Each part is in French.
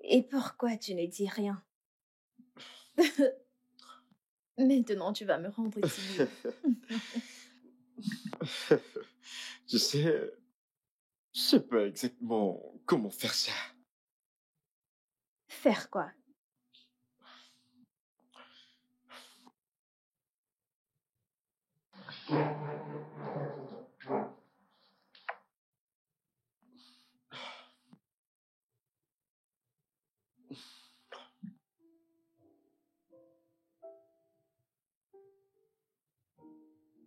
Et pourquoi tu ne dis rien? Maintenant, tu vas me rendre timide. Tu sais, je sais pas exactement comment faire ça. Faire quoi?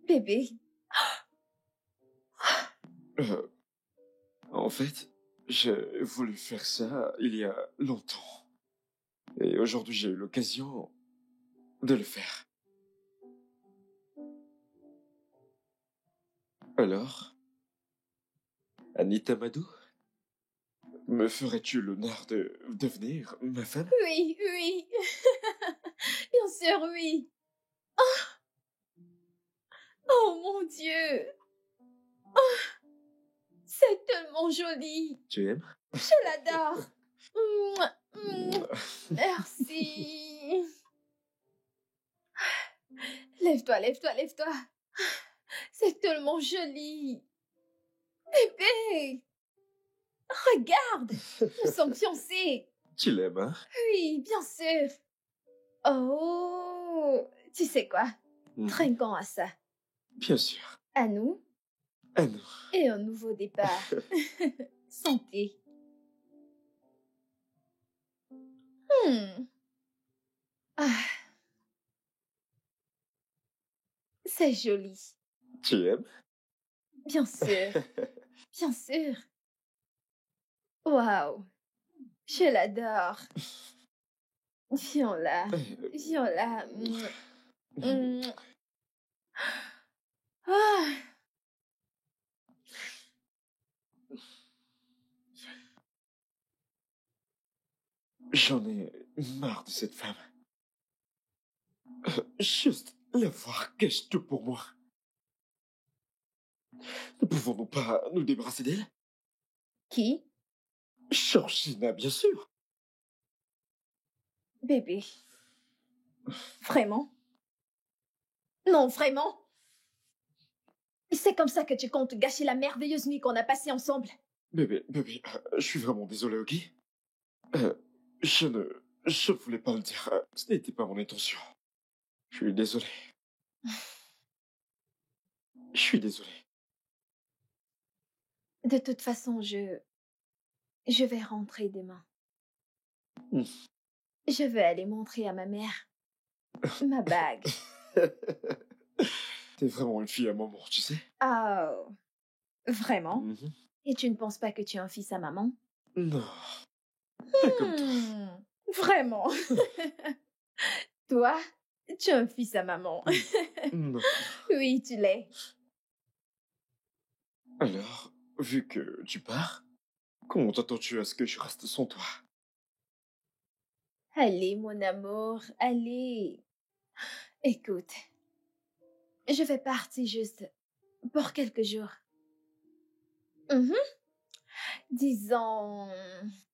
Bébé, Euh, En fait, j'ai voulu faire ça il y a longtemps. Et aujourd'hui, j'ai eu l'occasion de le faire. Alors, Anita Madou, me ferais-tu l'honneur de devenir ma femme? oui, oui. Bien sûr, oui. Oh mon Dieu, c'est tellement joli. Tu aimes? Je l'adore. Mouah, mouah. Merci. Lève-toi, lève-toi, lève-toi. C'est tellement joli. Bébé, regarde, nous sommes fiancés. Tu l'aimes, hein? Oui, bien sûr. Oh, tu sais quoi? Trinquons à ça. Bien sûr. À nous Ah non. et un nouveau départ. Santé. Hmm. Ah, c'est joli. Tu aimes? Bien sûr, bien sûr. Waouh, je l'adore. Viens là, viens là. Mm. Ah, J'en ai marre de cette femme. Juste la voir cache tout pour moi. Ne pouvons-nous pas nous débarrasser d'elle? qui? Georgina, bien sûr. Bébé. Vraiment? Non, vraiment? C'est comme ça que tu comptes gâcher la merveilleuse nuit qu'on a passée ensemble? Bébé, je suis vraiment désolé, ok? Euh, je ne voulais pas le dire. Ce n'était pas mon intention. Je suis désolé. Je suis désolé. De toute façon, je vais rentrer demain. Hmm. Je veux aller montrer à ma mère ma bague. T'es vraiment une fille à maman, tu sais? Oh, vraiment? Mhm. Et tu ne penses pas que tu es un fils à maman? Non, pas comme toi. Vraiment? Toi, tu es un fils à maman. Non. Oui, tu l'es. Alors, vu que tu pars, comment t'attends-tu à ce que je reste sans toi? Allez, mon amour, allez. Écoute, je vais partir juste pour quelques jours. Mhm. Disons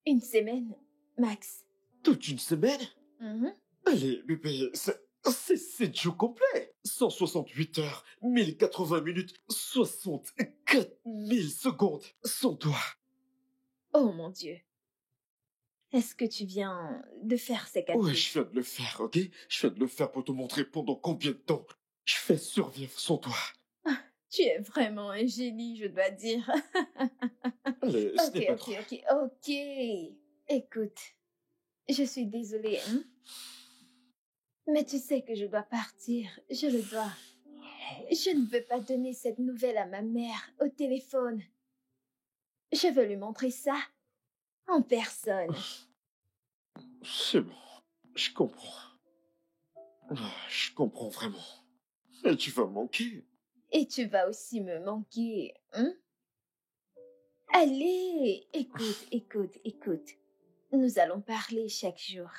une semaine, max. Toute une semaine? Mhm. Allez, bébé, c'est 7 jours complets. 168 heures, 1080 minutes, 64 000 secondes sans toi. Oh mon Dieu. Est-ce que tu viens de faire ces Ouais, calculs? je viens de le faire, ok? Je viens de le faire pour te montrer pendant combien de temps je fais survivre sans toi. Tu es vraiment un génie, je dois dire. Allez, ce Ok, n'est pas ok, trop. ok, ok. Écoute, je suis désolée, hein? Mais tu sais que je dois partir. Je le dois. Je ne veux pas donner cette nouvelle à ma mère au téléphone. Je veux lui montrer ça en personne. C'est bon, je comprends. Je comprends vraiment. Et tu vas me manquer. Et tu vas aussi me manquer, hein? Allez, écoute, écoute, écoute. Nous allons parler chaque jour.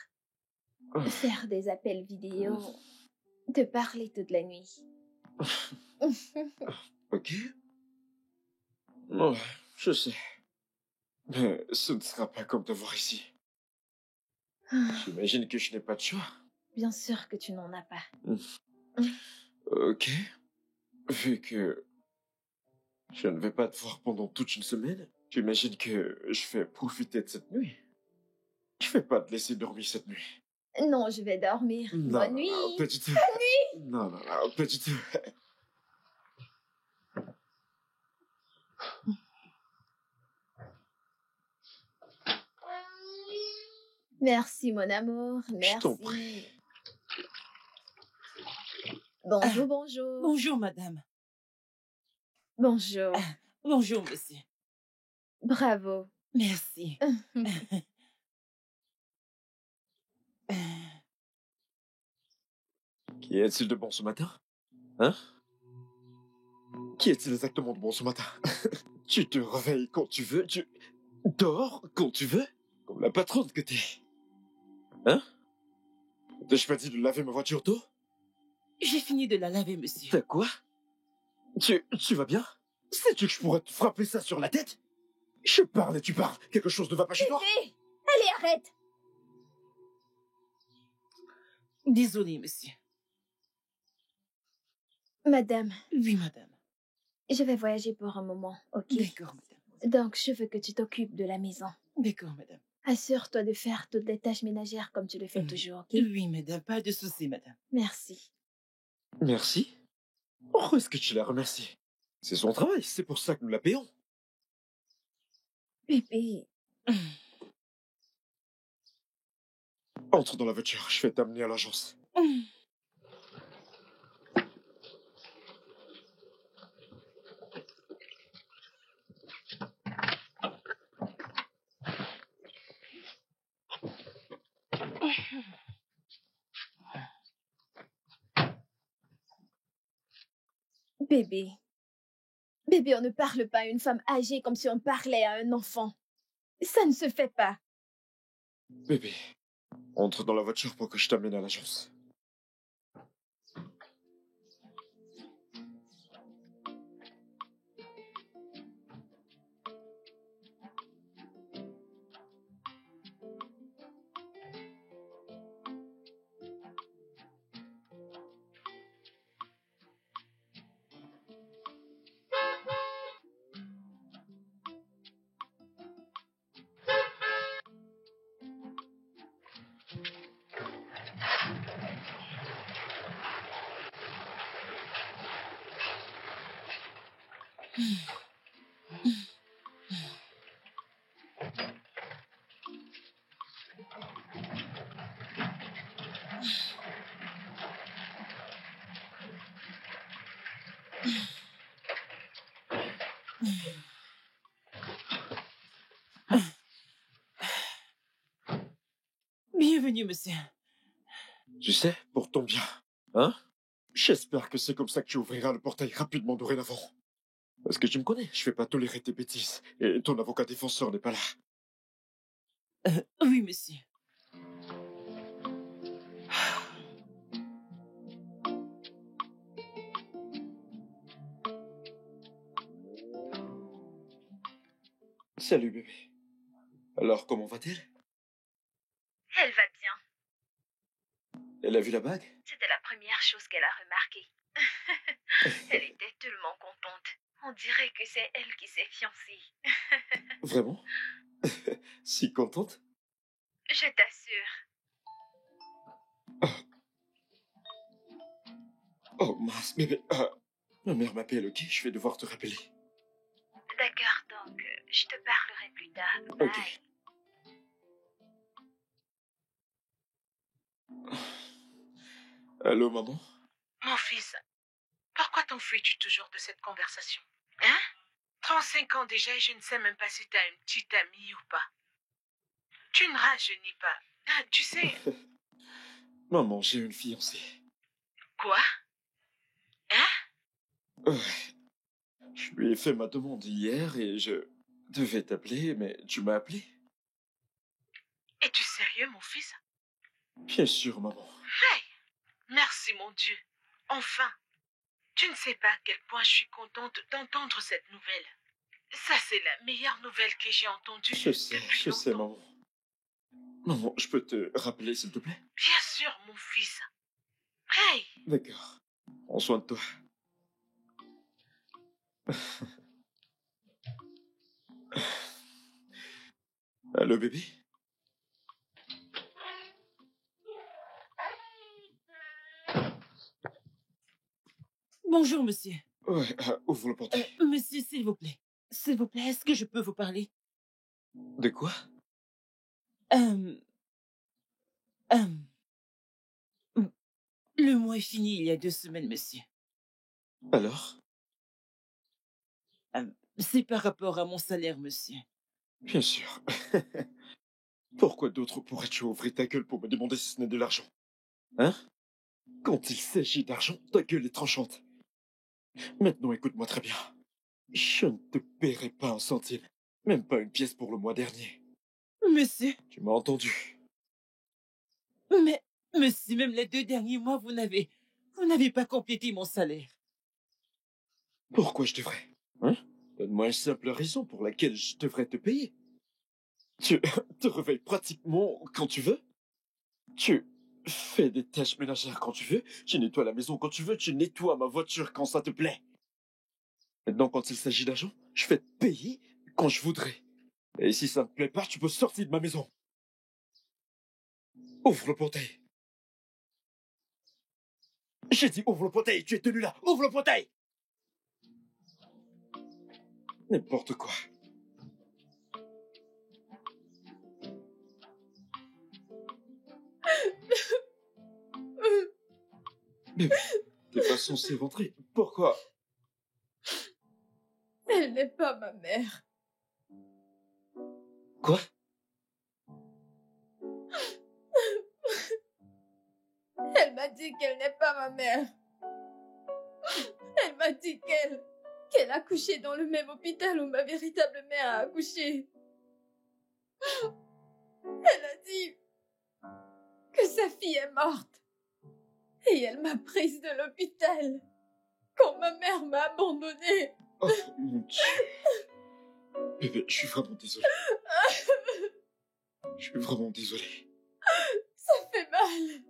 Faire des appels vidéo. Te parler toute la nuit. Ok? Ouais, je sais. Mais ce ne sera pas comme te voir ici. J'imagine que je n'ai pas de choix. Bien sûr que tu n'en as pas. Ok. Vu que je ne vais pas te voir pendant toute une semaine, j'imagine que je vais profiter de cette nuit. Je vais pas te laisser dormir cette nuit. Non, je vais dormir. Non, Bonne non, nuit. non, pas du tout. Non, non, non, pas du tout. Merci, mon amour. Je t'en Merci. prie. Bonjour, bonjour. Bonjour, madame. Bonjour. Bonjour, monsieur. Bravo. Merci. Qui est-il de bon ce matin? Hein? Qui est-il exactement de bon ce matin? Tu te réveilles quand tu veux, tu dors quand tu veux, comme la patronne que t'es. Hein? T'ai-je pas dit de laver ma voiture d'eau? J'ai fini de la laver, monsieur. T'as quoi? Tu vas bien? Sais-tu que je pourrais te frapper ça sur la tête? Je parle et tu parles. Quelque chose ne va pas chez toi? Bébé, allez, arrête. Désolé, monsieur. Madame, Oui, madame. je vais voyager pour un moment, ok? D'accord, madame. Donc, je veux que tu t'occupes de la maison. D'accord, madame. Assure-toi de faire toutes les tâches ménagères comme tu le fais toujours, ok? Oui, madame. Pas de souci, madame. Merci. Merci? Pourquoi est-ce que tu la remercies? C'est son travail, c'est pour ça que nous la payons. Bébé, Entre dans la voiture, je vais t'amener à l'agence. bébé. Bébé, on ne parle pas à une femme âgée comme si on parlait à un enfant. Ça ne se fait pas. Bébé, entre dans la voiture pour que je t'amène à l'agence. Bienvenue, monsieur. Tu sais, pour ton bien. Hein? J'espère que c'est comme ça que tu ouvriras le portail rapidement dorénavant. Parce que tu me connais, je vais pas tolérer tes bêtises. Et ton avocat défenseur n'est pas là. Oui, monsieur. Salut bébé. Alors comment va-t-elle? Elle va bien. Elle a vu la bague? C'était la première chose qu'elle a remarquée. Elle était tellement contente. On dirait que c'est elle qui s'est fiancée. Vraiment? Si contente? Je t'assure. Oh mince, bébé. Ma mère m'appelle, ok? Je vais devoir te rappeler. D'accord, donc, je te parlerai plus tard. Bye. Ok. Allô, maman? Mon fils, pourquoi t'enfuis-tu toujours de cette conversation? Hein? 35 ans déjà et je ne sais même pas si t'as une petite amie ou pas. Tu ne rajeunis pas. Ah, tu sais... Maman, j'ai une fiancée. Quoi? Hein? Ouais. Je lui ai fait ma demande hier et je devais t'appeler, mais tu m'as appelé. Es-tu sérieux, mon fils? Bien sûr, maman. Hey! Merci, mon Dieu. Enfin. Tu ne sais pas à quel point je suis contente d'entendre cette nouvelle. Ça, c'est la meilleure nouvelle que j'ai entendue Je sais, depuis je sais, longtemps. maman. Maman, je peux te rappeler, s'il te plaît? Bien sûr, mon fils. Hey, D'accord. Prends soin de toi. Allô, bébé? Bonjour, monsieur. Ouais, ouvre le portail. Monsieur, s'il vous plaît. S'il vous plaît, est-ce que je peux vous parler? De quoi? Euh, euh, le mois est fini il y a 2 semaines, monsieur. Alors? C'est par rapport à mon salaire, monsieur. Bien sûr. Pourquoi d'autres pourrais-tu ouvrir ta gueule pour me demander si ce n'est de l'argent? Hein? Quand il s'agit d'argent, ta gueule est tranchante. Maintenant, écoute-moi très bien. Je ne te paierai pas un centime. Même pas une pièce pour le mois dernier. Monsieur, Tu m'as entendu? mais, monsieur, même les 2 derniers mois, vous n'avez pas complété mon salaire. Pourquoi je devrais? Hein? Donne-moi une simple raison pour laquelle je devrais te payer. Tu te réveilles pratiquement quand tu veux. Tu fais des tâches ménagères quand tu veux. Tu nettoies la maison quand tu veux. Tu nettoies ma voiture quand ça te plaît. Maintenant, quand il s'agit d'argent, je vais te payer quand je voudrais. Et si ça ne te plaît pas, tu peux sortir de ma maison. Ouvre le portail. J'ai dit ouvre le portail, tu es tenu là. Ouvre le portail. N'importe quoi. Bébé, t'es pas censé rentrer. Pourquoi? Elle n'est pas ma mère. Quoi? Elle m'a dit qu'elle n'est pas ma mère. Elle m'a dit qu'elle a couché dans le même hôpital où ma véritable mère a accouché. Elle a dit que sa fille est morte. Et elle m'a prise de l'hôpital quand ma mère m'a abandonnée. Oh mon Dieu. Bébé, je suis vraiment désolé. Je suis vraiment désolé. Ça fait mal.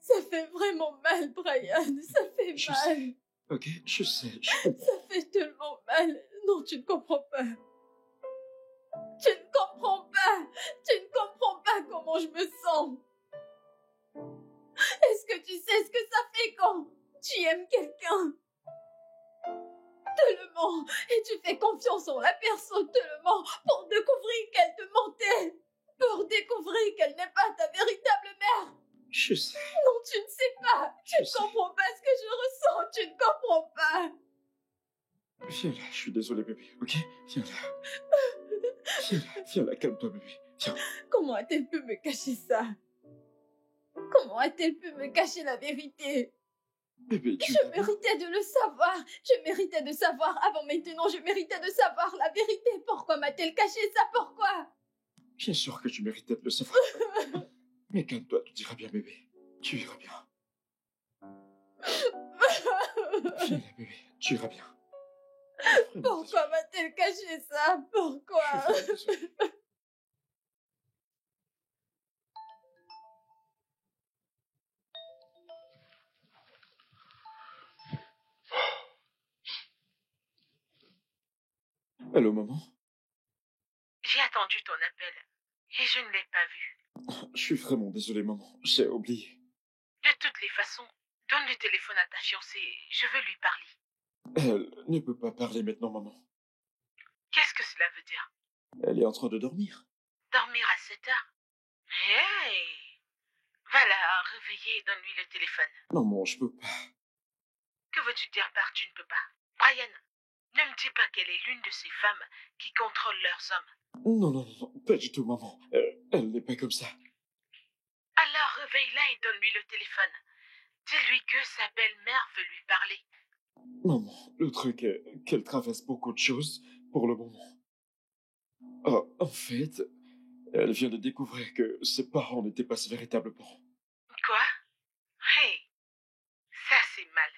Ça fait vraiment mal, Brian. Ça fait Je mal. sais. Ok, je sais, je comprends. Ça fait tellement mal. Non, tu ne comprends pas. Tu ne comprends pas. Tu ne comprends pas comment je me sens. Est-ce que tu sais ce que ça fait quand tu aimes quelqu'un? Te le ment et tu fais confiance en la personne, te le ment pour découvrir qu'elle te mentait. Pour découvrir qu'elle n'est pas ta véritable mère. Je sais. Non, tu ne sais pas. Tu Je ne sais. comprends pas ce que je ressens. Tu ne comprends pas. Viens là, je suis désolé, bébé, ok? Viens là. Viens là, calme-toi, bébé. Viens. Comment a-t-elle pu me cacher ça? Comment a-t-elle pu me cacher la vérité? Bébé, tu... Je méritais de le savoir. Je méritais de savoir avant maintenant. Je méritais de savoir la vérité. Pourquoi m'a-t-elle caché ça? Pourquoi? Bien sûr que tu méritais de le savoir. Mais calme-toi, tout ira bien, bébé. Tu iras bien. Viens là, bébé. Tu iras bien. Vraiment Pourquoi m'a-t-elle caché ça? Pourquoi? désolé. Je suis vraiment désolé. Allô, maman? j'ai attendu ton appel et je ne l'ai pas vu. Je suis vraiment désolé, maman. J'ai oublié. De toutes les façons, donne le téléphone à ta fiancée. Je veux lui parler. Elle ne peut pas parler maintenant, maman. Qu'est-ce que cela veut dire? Elle est en train de dormir. Dormir à 7 heures? Hey! Va la réveiller et donne-lui le téléphone. Maman, je peux pas. Que veux-tu dire par tu ne peux pas? Brian, ne me dis pas qu'elle est l'une de ces femmes qui contrôlent leurs hommes. Non, non, non, pas du tout, maman. Elle n'est pas comme ça. Alors réveille-la et donne-lui le téléphone. Dis-lui que sa belle-mère veut lui parler. Maman, le truc est qu'elle traverse beaucoup de choses pour le moment. Oh, en fait, elle vient de découvrir que ses parents n'étaient pas ses véritables parents. Quoi? Hey, ça c'est mal.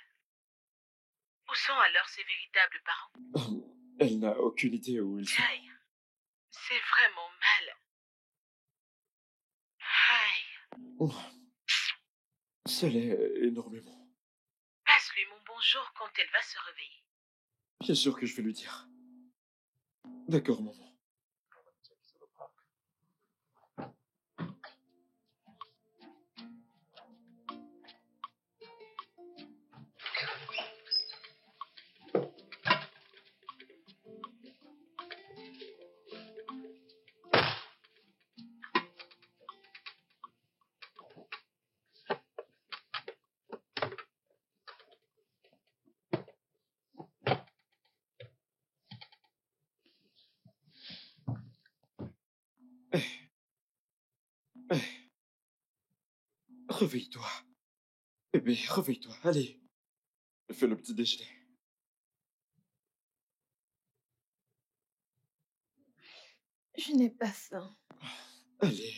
Où sont alors ses véritables parents? Elle n'a aucune idée où ils sont. Jay, c'est vraiment mal. Ça l'est énormément. Passe-lui mon bonjour quand elle va se réveiller. Bien sûr que je vais lui dire. D'accord, maman. Réveille-toi. Bébé, réveille-toi. Allez. Fais le petit déjeuner. Je n'ai pas faim. Allez.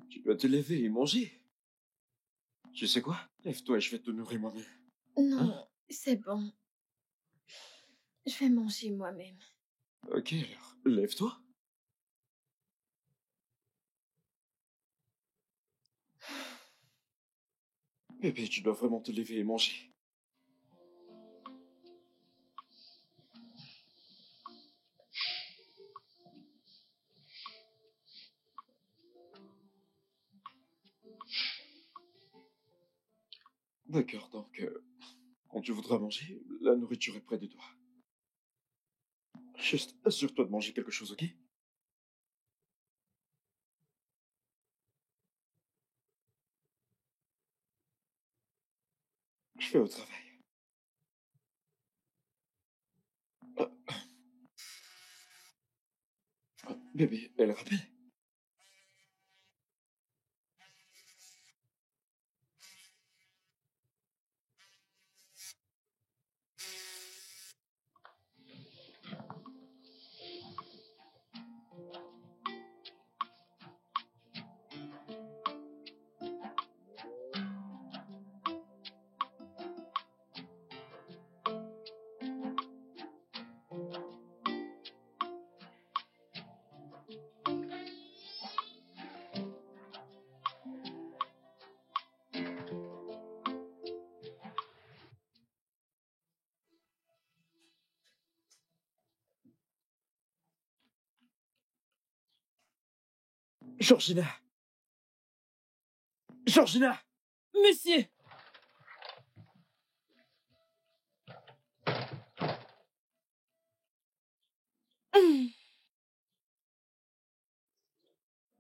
Tu dois te lever et manger. Tu sais quoi? Lève-toi et je vais te nourrir moi-même. Non, c'est bon. Je vais manger moi-même. Ok, alors, lève-toi. Bébé, tu dois vraiment te lever et manger. D'accord, donc, quand tu voudras manger, la nourriture est près de toi. Juste assure-toi de manger quelque chose, ok? Je vais au travail. Ah, bébé, elle rappelle. Georgina! Georgina! Monsieur!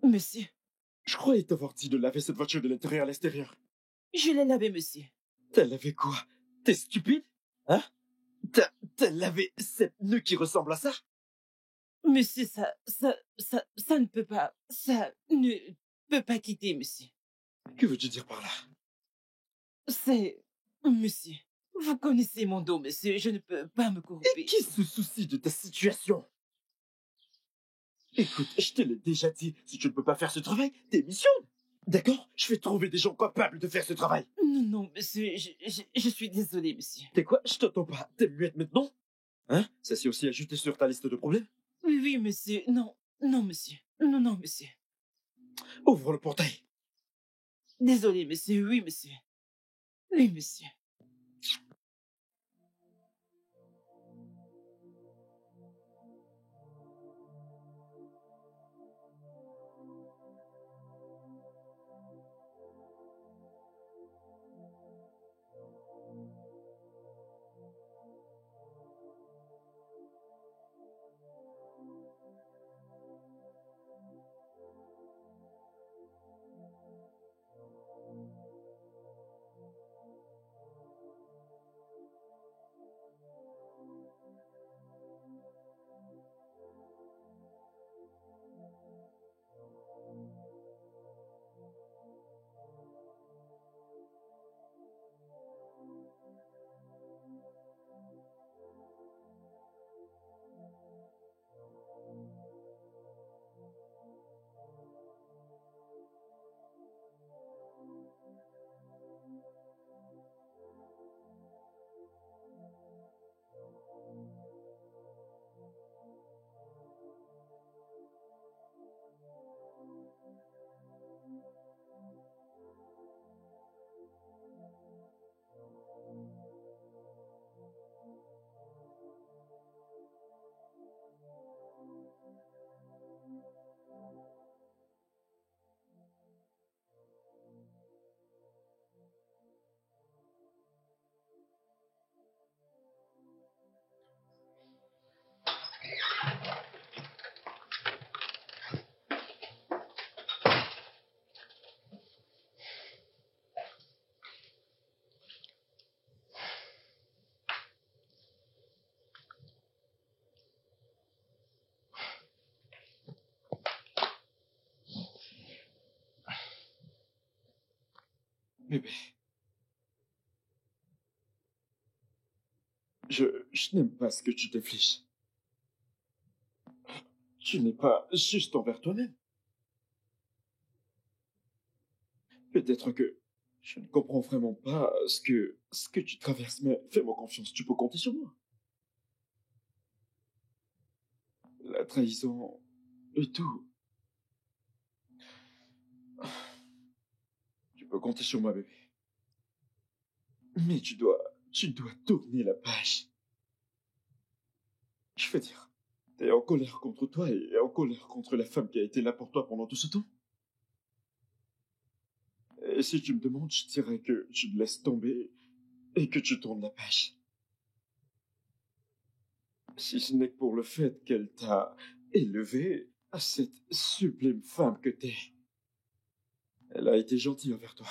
Monsieur, Je croyais t'avoir dit de laver cette voiture de l'intérieur à l'extérieur. je l'ai lavé, monsieur. T'as lavé quoi? T'es stupide? Hein? T'as lavé cette pneu qui ressemble à ça? Monsieur, ça ne peut pas, ça ne peut pas quitter, monsieur. Que veux-tu dire par là? C'est, monsieur, vous connaissez mon dos, monsieur, je ne peux pas me Et couper. qui se soucie de ta situation? Écoute, je te l'ai déjà dit, si tu ne peux pas faire ce travail, démissionne. D'accord? Je vais trouver des gens capables de faire ce travail. Non, non, monsieur, je suis désolé, monsieur. T'es quoi? Je t'entends pas. T'es muette maintenant? Hein? Ça s'est aussi ajouté sur ta liste de problèmes? Oui, oui, monsieur, non, non, monsieur, non, non, monsieur. Ouvre le portail. Désolé, monsieur, oui, monsieur. Oui, monsieur. Bébé, je n'aime pas ce que tu t'infliges. Tu n'es pas juste envers toi-même. Peut-être que je ne comprends vraiment pas ce que tu traverses, mais fais-moi confiance, tu peux compter sur moi. La trahison et tout. Tu peux compter sur moi, bébé. Mais tu dois tourner la page. Je veux dire, t'es en colère contre toi et en colère contre la femme qui a été là pour toi pendant tout ce temps. Et si tu me demandes, je dirais que tu me laisses tomber et que tu tournes la page. Si ce n'est que pour le fait qu'elle t'a élevé à cette sublime femme que t'es. Elle a été gentille envers toi.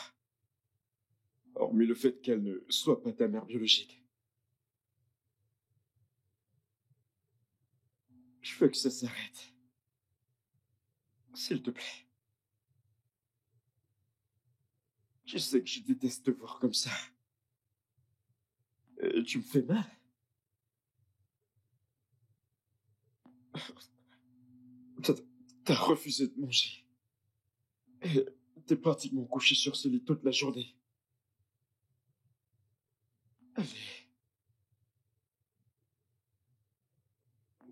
Hormis le fait qu'elle ne soit pas ta mère biologique. Je veux que ça s'arrête. S'il te plaît. Je sais que je déteste te voir comme ça. Et tu me fais mal. T'as t'as refusé de manger. Et t'es pratiquement couché sur ce lit toute la journée. Allez.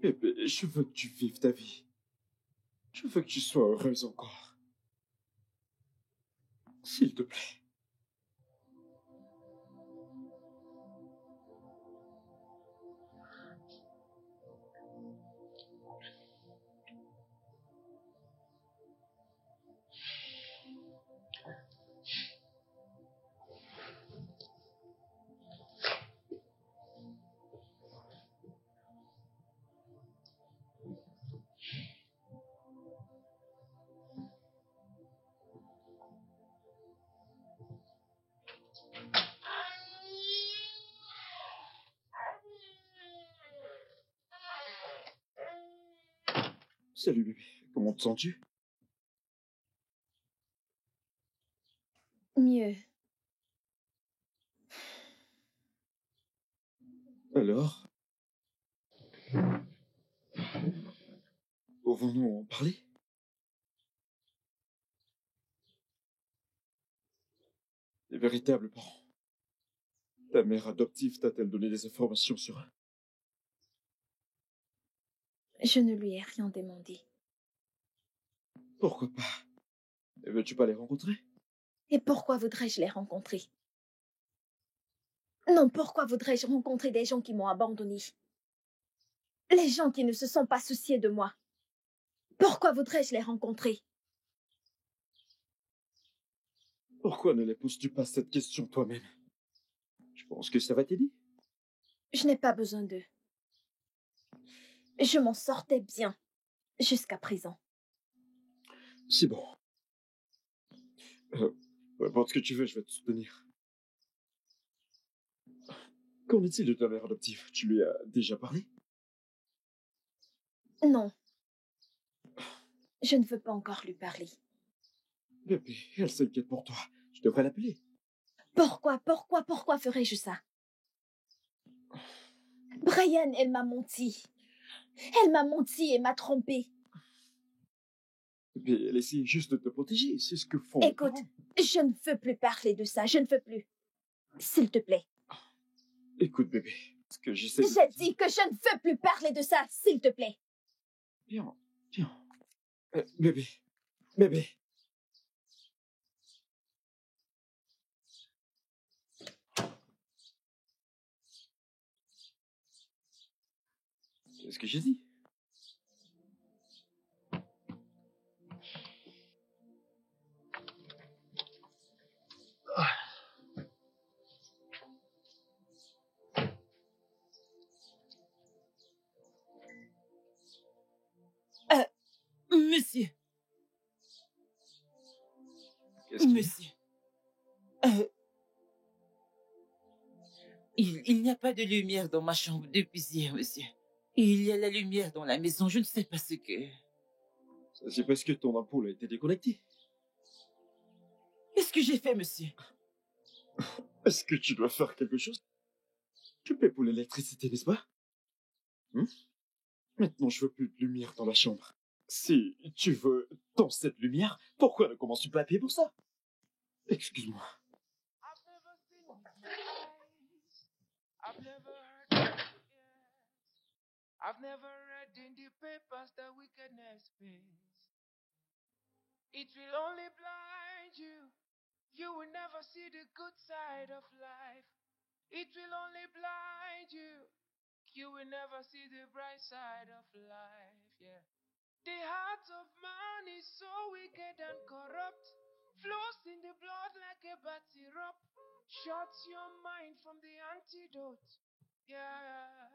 Bébé, je veux que tu vives ta vie. Je veux que tu sois heureuse encore. S'il te plaît. Salut bébé, comment te sens-tu? Mieux. Alors? Pouvons-nous en parler? Les véritables parents. Ta mère adoptive t'a-t-elle donné des informations sur eux? Je ne lui ai rien demandé. Pourquoi pas? Ne veux-tu pas les rencontrer? Et pourquoi voudrais-je les rencontrer? Non, pourquoi voudrais-je rencontrer des gens qui m'ont abandonné? Les gens qui ne se sont pas souciés de moi. Pourquoi voudrais-je les rencontrer? Pourquoi ne les poses-tu pas cette question toi-même? Je pense que ça va t'aider. Je n'ai pas besoin d'eux. Je m'en sortais bien jusqu'à présent. C'est bon. Peu importe ce que tu veux, je vais te soutenir. Qu'en est-il de ta mère adoptive? Tu lui as déjà parlé? Non, je ne veux pas encore lui parler. Bébé, elle s'inquiète pour toi. Je devrais l'appeler. Pourquoi ferais-je ça? Brian, elle m'a menti. Elle m'a menti et m'a trompé. Bébé, elle essaie juste de te protéger. C'est ce que font les Écoute, parents. je ne veux plus parler de ça. Je ne veux plus. S'il te plaît. Écoute, bébé, ce que j'essaie de... J'ai dit que je ne veux plus parler de ça. S'il te plaît. Viens, viens. Bébé, bébé. C'est ce que j'ai dit. Monsieur, Qu'est-ce qu'il y a? monsieur. Euh, il n'y a pas de lumière dans ma chambre depuis hier, monsieur. Il y a la lumière dans la maison, je ne sais pas ce que... Ça, c'est parce que ton ampoule a été déconnectée. Qu'est-ce que j'ai fait, monsieur? Est-ce que tu dois faire quelque chose? Tu paies pour l'électricité, n'est-ce pas? Maintenant, je veux plus de lumière dans la chambre. Si tu veux dans cette lumière, pourquoi ne commences-tu pas à payer pour ça? Excuse-moi. I've never read in the papers that wickedness pays. It will only blind you. You will never see the good side of life. It will only blind you. You will never see the bright side of life, yeah. The heart of man is so wicked and corrupt, flows in the blood like a bad syrup, shuts your mind from the antidote, yeah.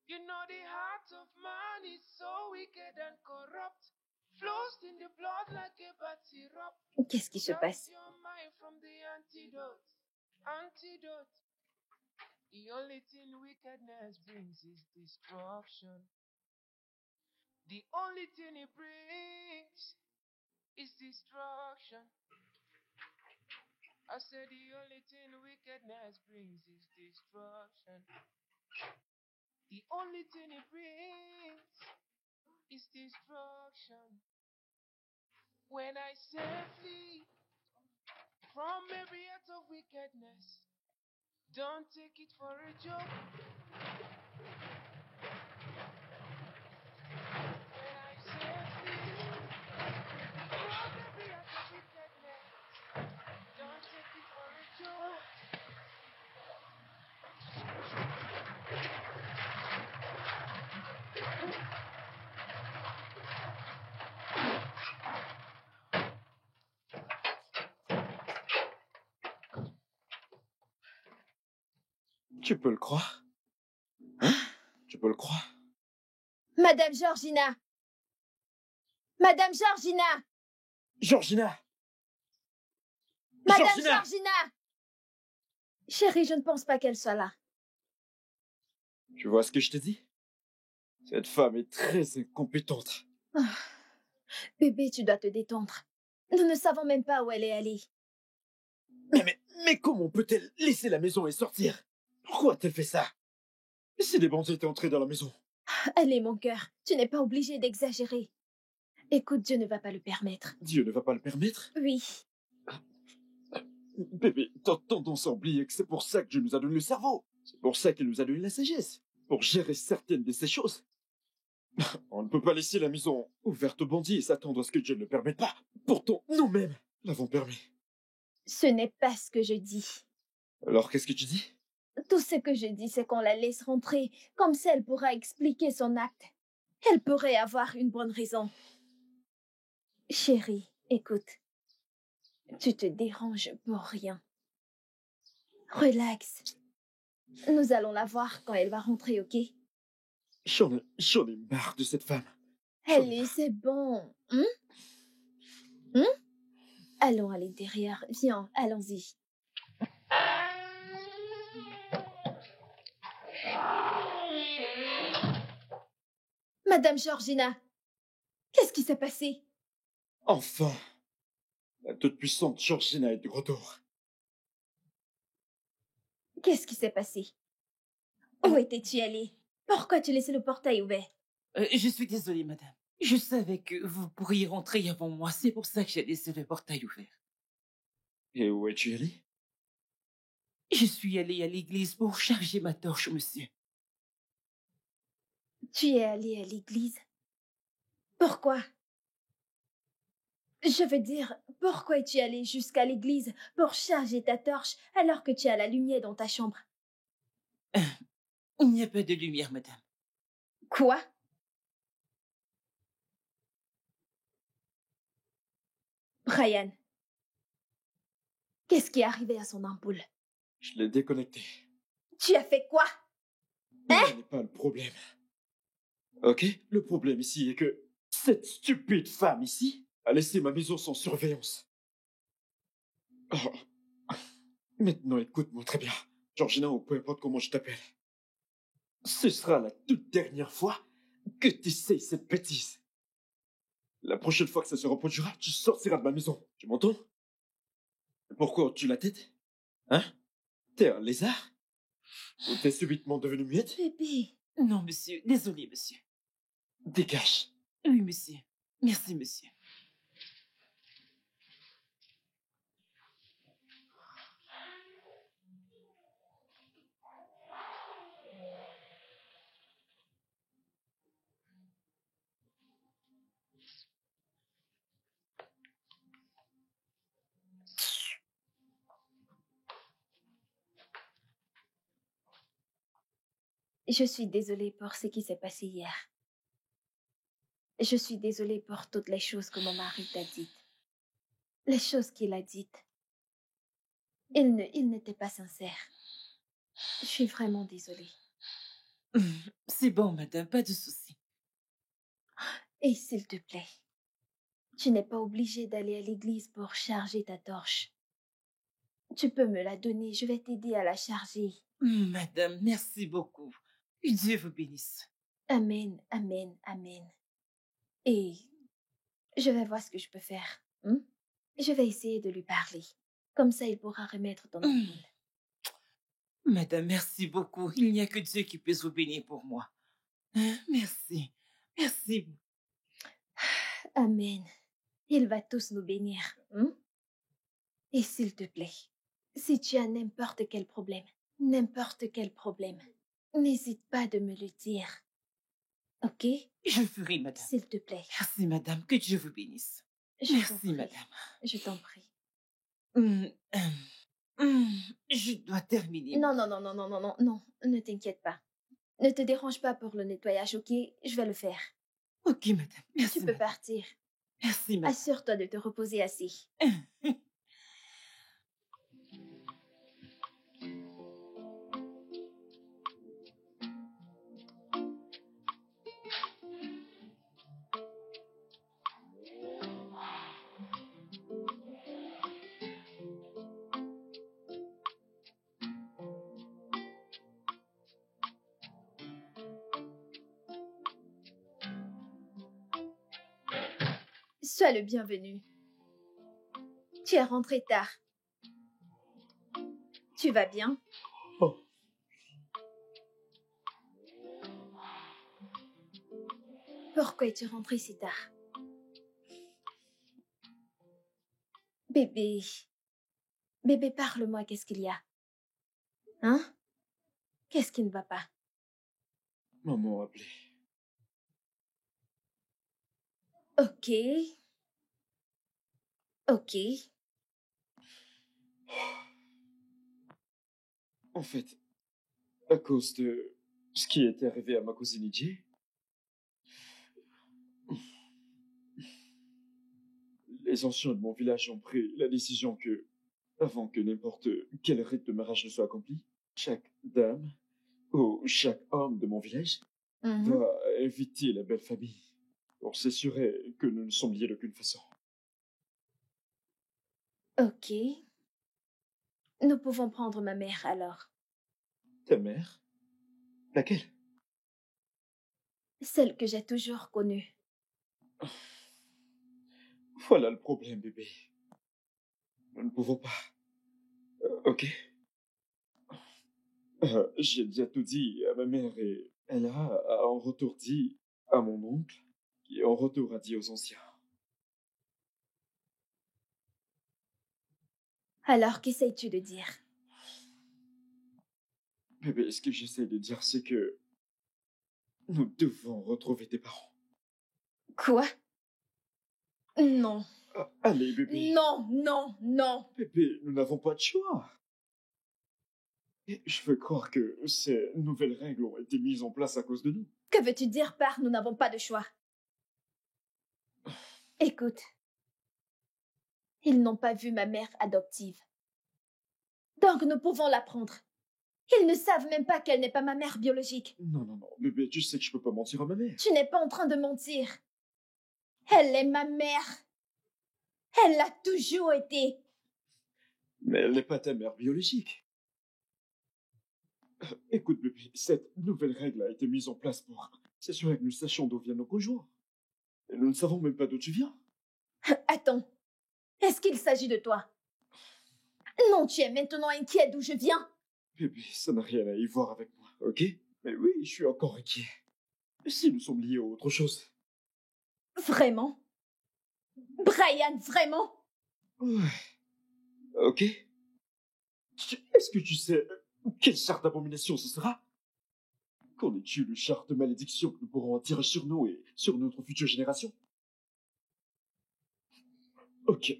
You know the heart of man is so wicked and corrupt, flows in the blood like a bad syrup. Qu'est-ce qui se passe? Shuts your mind from the antidote, antidote. The only thing wickedness brings is destruction. The only thing it brings is destruction. I said the only thing wickedness brings is destruction. The only thing it brings is destruction. When I say flee from every act of wickedness, don't take it for a joke. When I say flee from every act of wickedness, don't take it for a joke. Tu peux le croire? Hein? Tu peux le croire? Madame Georgina! Madame Georgina! Georgina! Madame Georgina! Georgina! Chérie, je ne pense pas qu'elle soit là. Tu vois ce que je te dis? Cette femme est très incompétente. Bébé, tu dois te détendre. Nous ne savons même pas où elle est allée. Mais comment peut-elle laisser la maison et sortir? Pourquoi a-t-elle fait ça? Et si des bandits étaient entrés dans la maison? Elle est mon cœur. Tu n'es pas obligé d'exagérer. Écoute, Dieu ne va pas le permettre. Dieu ne va pas le permettre? Oui. Bébé, t'as tendance à oublier que c'est pour ça que Dieu nous a donné le cerveau. C'est pour ça qu'il nous a donné la sagesse. Pour gérer certaines de ces choses. On ne peut pas laisser la maison ouverte aux bandits et s'attendre à ce que Dieu ne le permette pas. Pourtant, nous-mêmes l'avons permis. Ce n'est pas ce que je dis. Alors, qu'est-ce que tu dis? Tout ce que je dis, c'est qu'on la laisse rentrer, comme ça elle pourra expliquer son acte. Elle pourrait avoir une bonne raison. Chérie, écoute. Tu te déranges pour rien. Relax. Nous allons la voir quand elle va rentrer, ok? J'en ai marre de cette femme. Allez, c'est bon. Allons à l'intérieur. Viens, allons-y. Madame Georgina, qu'est-ce qui s'est passé? Enfin, la toute-puissante Georgina est de retour. Qu'est-ce qui s'est passé? Où étais-tu allée? Pourquoi tu laissais le portail ouvert? Je suis désolée, madame. Je savais que vous pourriez rentrer avant moi. C'est pour ça que j'ai laissé le portail ouvert. Et où es-tu allée? Je suis allée à l'église pour charger ma torche, monsieur. Tu es allée à l'église? Pourquoi? Je veux dire, pourquoi es-tu allée jusqu'à l'église pour charger ta torche alors que tu as la lumière dans ta chambre? Il n'y a pas de lumière, madame. Quoi? Brian, qu'est-ce qui est arrivé à son ampoule? Je l'ai déconnectée. Tu as fait quoi? Ce n'est pas le problème. Ok? Le problème ici est que cette stupide femme ici a laissé ma maison sans surveillance. Oh. Maintenant, écoute-moi très bien. Georgina, ou peu importe comment je t'appelle. Ce sera la toute dernière fois que tu essaies cette bêtise. La prochaine fois que ça se reproduira, tu sortiras de ma maison. Tu m'entends? Pourquoi tu la tête? Hein? T'es un lézard? Ou t'es subitement devenu muette? Bébé. Non, monsieur. Désolé, monsieur. Dégage. Oui, monsieur. Merci, monsieur. Je suis désolée pour ce qui s'est passé hier. Je suis désolée pour toutes les choses que mon mari t'a dites. Les choses qu'il a dites. Il n'était pas sincère. Je suis vraiment désolée. C'est bon, madame, pas de souci. Et s'il te plaît, tu n'es pas obligée d'aller à l'église pour charger ta torche. Tu peux me la donner, je vais t'aider à la charger. Madame, merci beaucoup. Que Dieu vous bénisse. Amen, amen, amen. Et je vais voir ce que je peux faire. Je vais essayer de lui parler. Comme ça, il pourra remettre ton épaule. Madame, merci beaucoup. Il n'y a que Dieu qui puisse vous bénir pour moi. Merci. Merci. Amen. Il va tous nous bénir. Et s'il te plaît, si tu as n'importe quel problème, n'hésite pas de me le dire. Ok? Je ferai, madame. S'il te plaît. Merci, madame. Que Dieu vous bénisse. Merci, madame. Je t'en prie. Je dois terminer. Non, ne t'inquiète pas. Ne te dérange pas pour le nettoyage, ok? Je vais le faire. Ok, madame. Merci, Tu peux madame. partir. Merci, madame. Assure-toi de te reposer assez. Sois le bienvenu. Tu es rentré tard. Tu vas bien? Oh. Pourquoi es-tu rentré si tard? Bébé. Bébé, parle-moi, qu'est-ce qu'il y a? Hein? Qu'est-ce qui ne va pas? Maman a appelé. Ok. Ok. En fait, à cause de ce qui est arrivé à ma cousine Ijie, les anciens de mon village ont pris la décision que, avant que n'importe quel rite de mariage ne soit accompli, chaque dame ou chaque homme de mon village doit inviter la belle famille pour s'assurer que nous ne sommes liés d'aucune façon. Ok. Nous pouvons prendre ma mère alors. Ta mère? Laquelle? Celle que j'ai toujours connue. Voilà le problème, bébé. Nous ne pouvons pas. Ok. J'ai déjà tout dit à ma mère et elle a en retour dit à mon oncle, qui en retour a dit aux anciens. Alors, qu'essayes-tu de dire? Bébé, ce que j'essaie de dire, c'est que nous devons retrouver tes parents. Quoi? Non. Allez, bébé. Non. Bébé, nous n'avons pas de choix. Et je veux croire que ces nouvelles règles ont été mises en place à cause de nous. Que veux-tu dire par nous n'avons pas de choix? Écoute. Ils n'ont pas vu ma mère adoptive. Donc nous pouvons la prendre. Ils ne savent même pas qu'elle n'est pas ma mère biologique. Non, bébé, tu sais que je peux pas mentir à ma mère. Tu n'es pas en train de mentir. Elle est ma mère. Elle l'a toujours été. Mais elle n'est pas ta mère biologique. Écoute, bébé, cette nouvelle règle a été mise en place pour s'assurer que nous sachions d'où viennent nos conjoints. Et nous ne savons même pas d'où tu viens. Attends. Est-ce qu'il s'agit de toi? Non, tu es maintenant inquiet d'où je viens. Bébé, ça n'a rien à y voir avec moi, ok? Mais oui, je suis encore inquiet. Si nous sommes liés à autre chose. Vraiment? Brian, vraiment? Ouais. Ok. Est-ce que tu sais quel char d'abomination ce sera? Connais-tu le char de malédiction que nous pourrons attirer sur nous et sur notre future génération? Ok.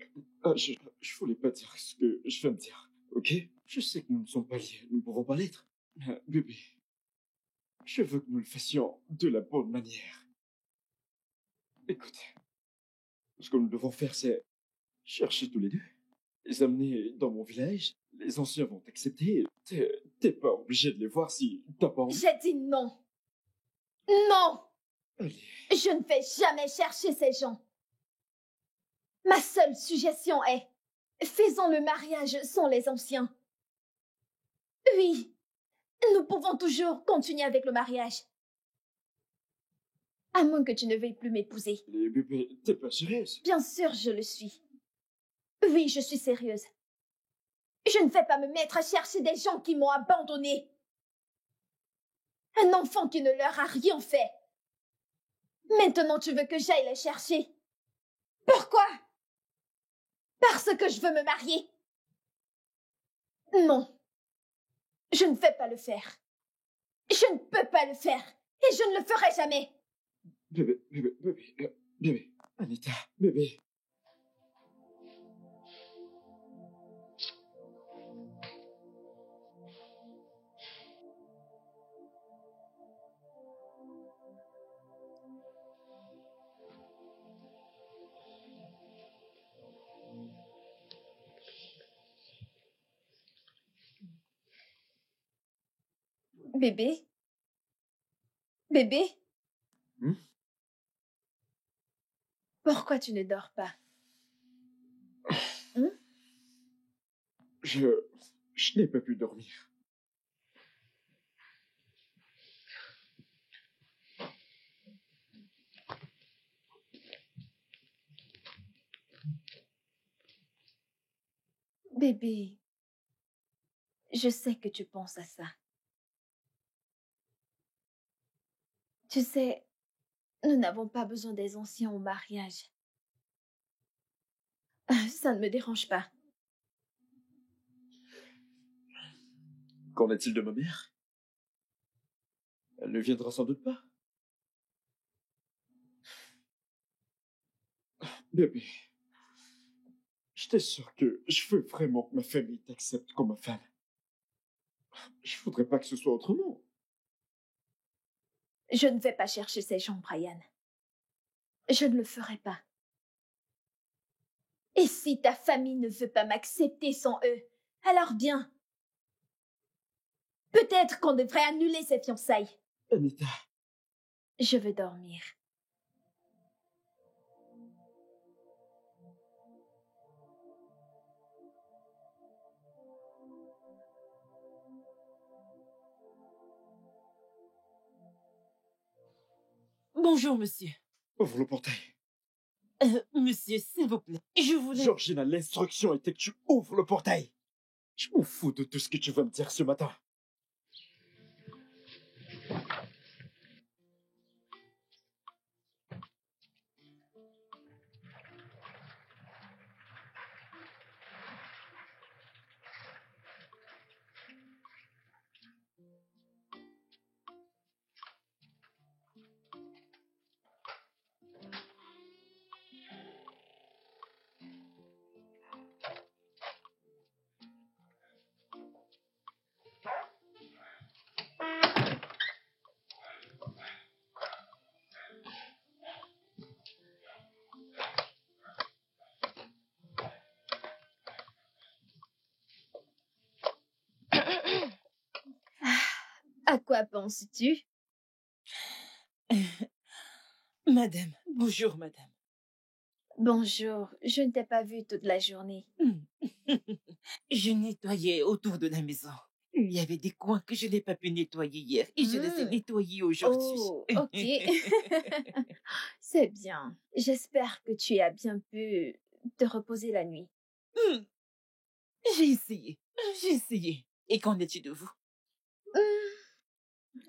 Je voulais pas dire ce que je viens de dire, ok? Je sais que nous ne sommes pas liés, nous ne pouvons pas l'être. Mais, bébé, je veux que nous le fassions de la bonne manière. Écoute, ce que nous devons faire, c'est chercher tous les deux, les amener dans mon village. Les anciens vont t'accepter. T'es pas obligé de les voir si t'as pas envie. J'ai dit non. Non! Allez, Je ne vais jamais chercher ces gens. Ma seule suggestion est, faisons le mariage sans les anciens. Oui, nous pouvons toujours continuer avec le mariage. À moins que tu ne veuilles plus m'épouser. les bébés, t'es pas sérieuse? Bien sûr, je le suis. Oui, je suis sérieuse. Je ne vais pas me mettre à chercher des gens qui m'ont abandonnée. Un enfant qui ne leur a rien fait. Maintenant, tu veux que j'aille les chercher. Pourquoi? Parce que je veux me marier. Non. Je ne vais pas le faire. Je ne peux pas le faire. Et je ne le ferai jamais. Bébé, Anita, bébé. Bébé? Bébé? Hmm? Pourquoi tu ne dors pas? Je n'ai pas pu dormir. Bébé, je sais que tu penses à ça. Tu sais, nous n'avons pas besoin des anciens au mariage. Ça ne me dérange pas. Qu'en est-il de ma mère? Elle ne viendra sans doute pas. Bébé, je t'assure que je veux vraiment que ma famille t'accepte comme ma femme. Je voudrais pas que ce soit autrement. Je ne vais pas chercher ces gens, Brian. Je ne le ferai pas. Et si ta famille ne veut pas m'accepter sans eux, alors bien. Peut-être qu'on devrait annuler ces fiançailles. Anita, Je veux dormir. Bonjour, monsieur. ouvre le portail. Monsieur, s'il vous plaît, je voulais... Georgina, l'instruction était que tu ouvres le portail. Je m'en fous de tout ce que tu vas me dire ce matin. À quoi penses-tu? Madame, bonjour, madame. Bonjour, je ne t'ai pas vue toute la journée. Je nettoyais autour de la maison. Il y avait des coins que je n'ai pas pu nettoyer hier et je les ai nettoyés aujourd'hui. Oh, ok. C'est bien. J'espère que tu as bien pu te reposer la nuit. J'ai essayé. J'ai essayé. Et qu'en est-il de vous?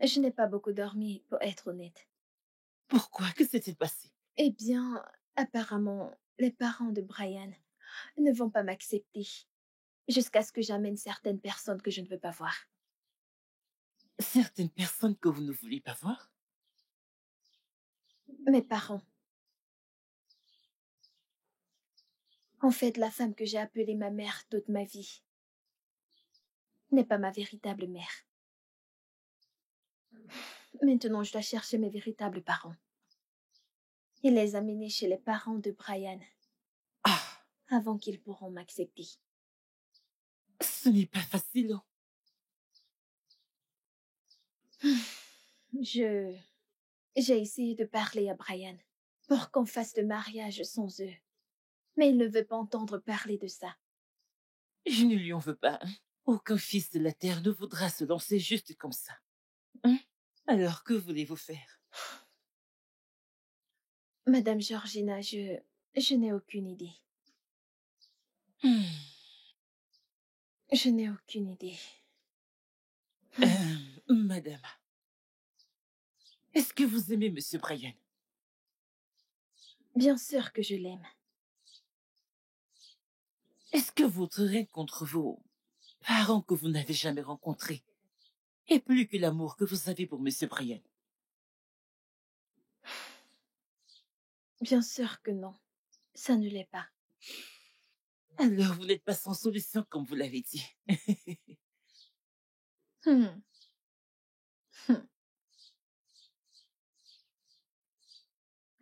Je n'ai pas beaucoup dormi, pour être honnête. Pourquoi? Que s'est-il passé? Eh bien, apparemment, les parents de Brian ne vont pas m'accepter jusqu'à ce que j'amène certaines personnes que je ne veux pas voir. Certaines personnes que vous ne voulez pas voir? Mes parents. En fait, la femme que j'ai appelée ma mère toute ma vie n'est pas ma véritable mère. Maintenant, je dois chercher mes véritables parents et les amener chez les parents de Brian Ah, avant qu'ils pourront m'accepter. ce n'est pas facile. J'ai essayé de parler à Brian pour qu'on fasse le mariage sans eux. Mais il ne veut pas entendre parler de ça. Je ne lui en veux pas. Hein. Aucun fils de la terre ne voudra se lancer juste comme ça. Hein? Alors, que voulez-vous faire? Madame Georgina, je n'ai aucune idée. Hmm. Je n'ai aucune idée. Madame, est-ce que vous aimez Monsieur Brian? Bien sûr que je l'aime. Est-ce que votre haine contre vos parents que vous n'avez jamais rencontrés est plus que l'amour que vous avez pour Monsieur Brian? Bien sûr que non. Ça ne l'est pas. Alors, vous n'êtes pas sans solution, comme vous l'avez dit. Hmm. Hmm.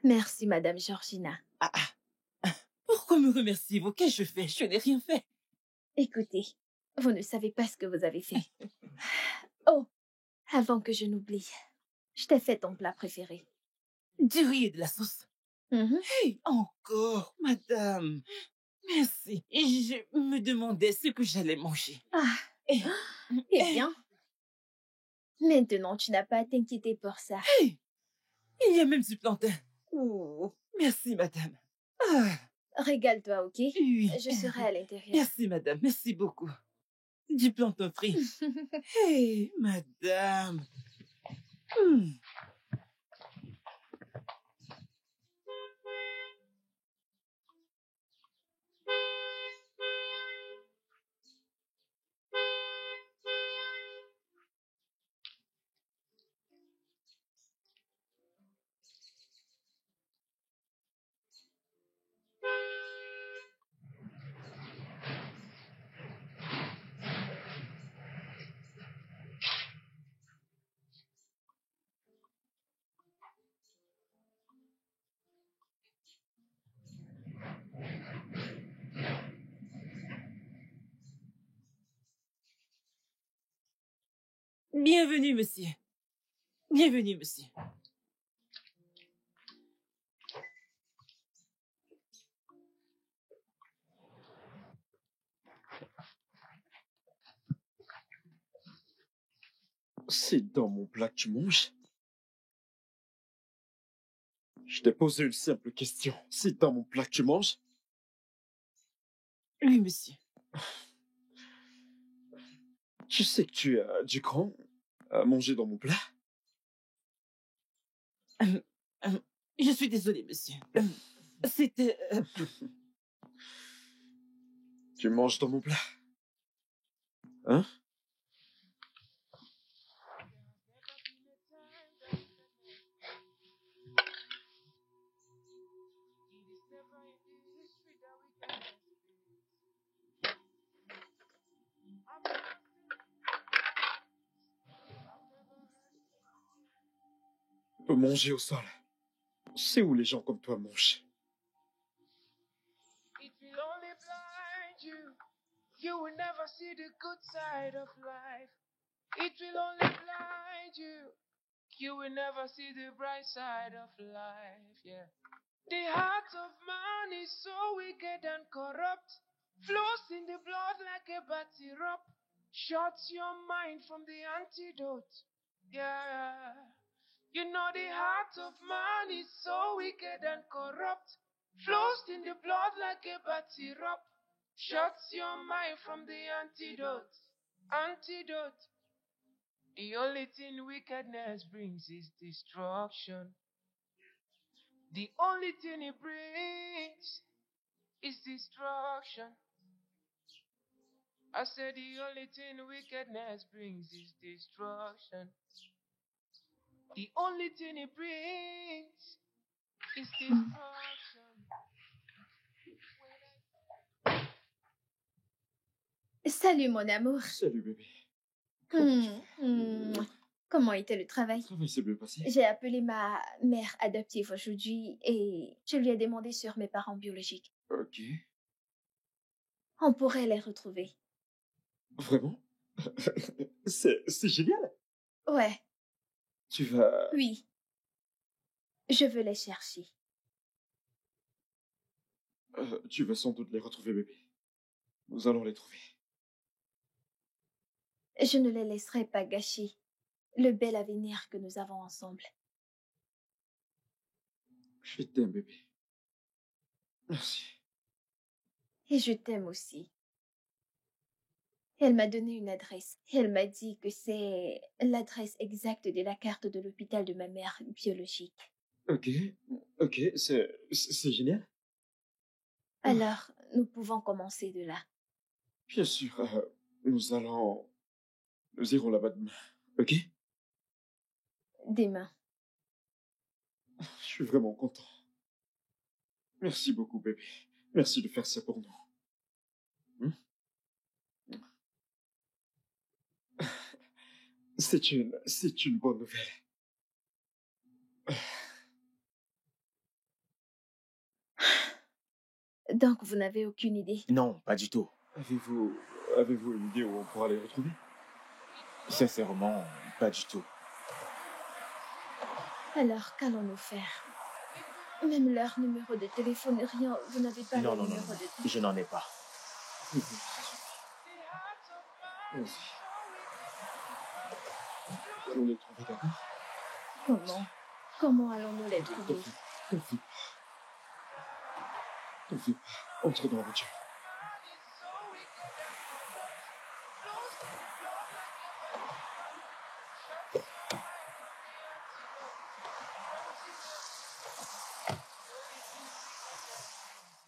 Merci, Madame Georgina. Ah, ah. Pourquoi me remerciez-vous? Qu'ai-je fait? Je n'ai rien fait. Écoutez, vous ne savez pas ce que vous avez fait. Oh, avant que je n'oublie, je t'ai fait ton plat préféré. Du riz et de la sauce. Mhm. Hey, encore, madame. Merci. Et je me demandais ce que j'allais manger. Ah, Eh, eh bien. Maintenant, tu n'as pas à t'inquiéter pour ça. hey, il y a même du plantain. Oh, merci, madame. Ah, Régale-toi, ok? oui. Je serai à l'intérieur. Merci, madame. Merci beaucoup. Du plantain frit. Hey, madame. Hmm. Bienvenue, monsieur. Bienvenue, monsieur. C'est dans mon plat que tu manges? Je t'ai posé une simple question. C'est dans mon plat que tu manges? Oui, monsieur. Tu sais que tu as du cran à manger dans mon plat? Je suis désolé, monsieur. C'était... Tu manges dans mon plat? Hein? On peut manger au sol. C'est où les gens comme toi mangent. It will only blind you. You will never see the good side of life. It will only blind you. You will never see the bright side of life. Yeah. The heart of man is so wicked and corrupt. Flows in the blood like a bad syrup. Shuts your mind from the antidote. Yeah. You know the heart of man is so wicked and corrupt. Flows in the blood like a bad syrup. Shuts your mind from the antidote. Antidote. The only thing wickedness brings is destruction. The only thing it brings is destruction. I said the only thing wickedness brings is destruction. The only thing it brings is destruction. Salut, mon amour. Salut, bébé. Comment était le travail? Le travail s'est bien passé. J'ai appelé ma mère adoptive aujourd'hui et je lui ai demandé sur mes parents biologiques. Ok. On pourrait les retrouver. Vraiment? C'est génial. Ouais, Tu vas... oui. Je veux les chercher. Tu vas sans doute les retrouver, bébé. Nous allons les trouver. Je ne les laisserai pas gâcher le bel avenir que nous avons ensemble. Je t'aime, bébé. Merci. Et je t'aime aussi. Elle m'a donné une adresse. Elle m'a dit que c'est l'adresse exacte de la carte de l'hôpital de ma mère biologique. Ok. Ok, c'est génial. Alors, nous pouvons commencer de là. Bien sûr, nous irons là-bas demain. Ok? Demain. Je suis vraiment content. Merci beaucoup, bébé. Merci de faire ça pour nous. C'est une bonne nouvelle. Donc, vous n'avez aucune idée? Non, pas du tout. Avez-vous une idée où on pourra les retrouver? Sincèrement, pas du tout. Alors, qu'allons-nous faire? Même leur numéro de téléphone, rien, vous n'avez pas Non, leur non, non, numéro non, de téléphone. je n'en ai pas. Vas-y. Allons les trouver, d'accord? Comment allons-nous les trouver? T'en fais pas. Entre dans la voiture.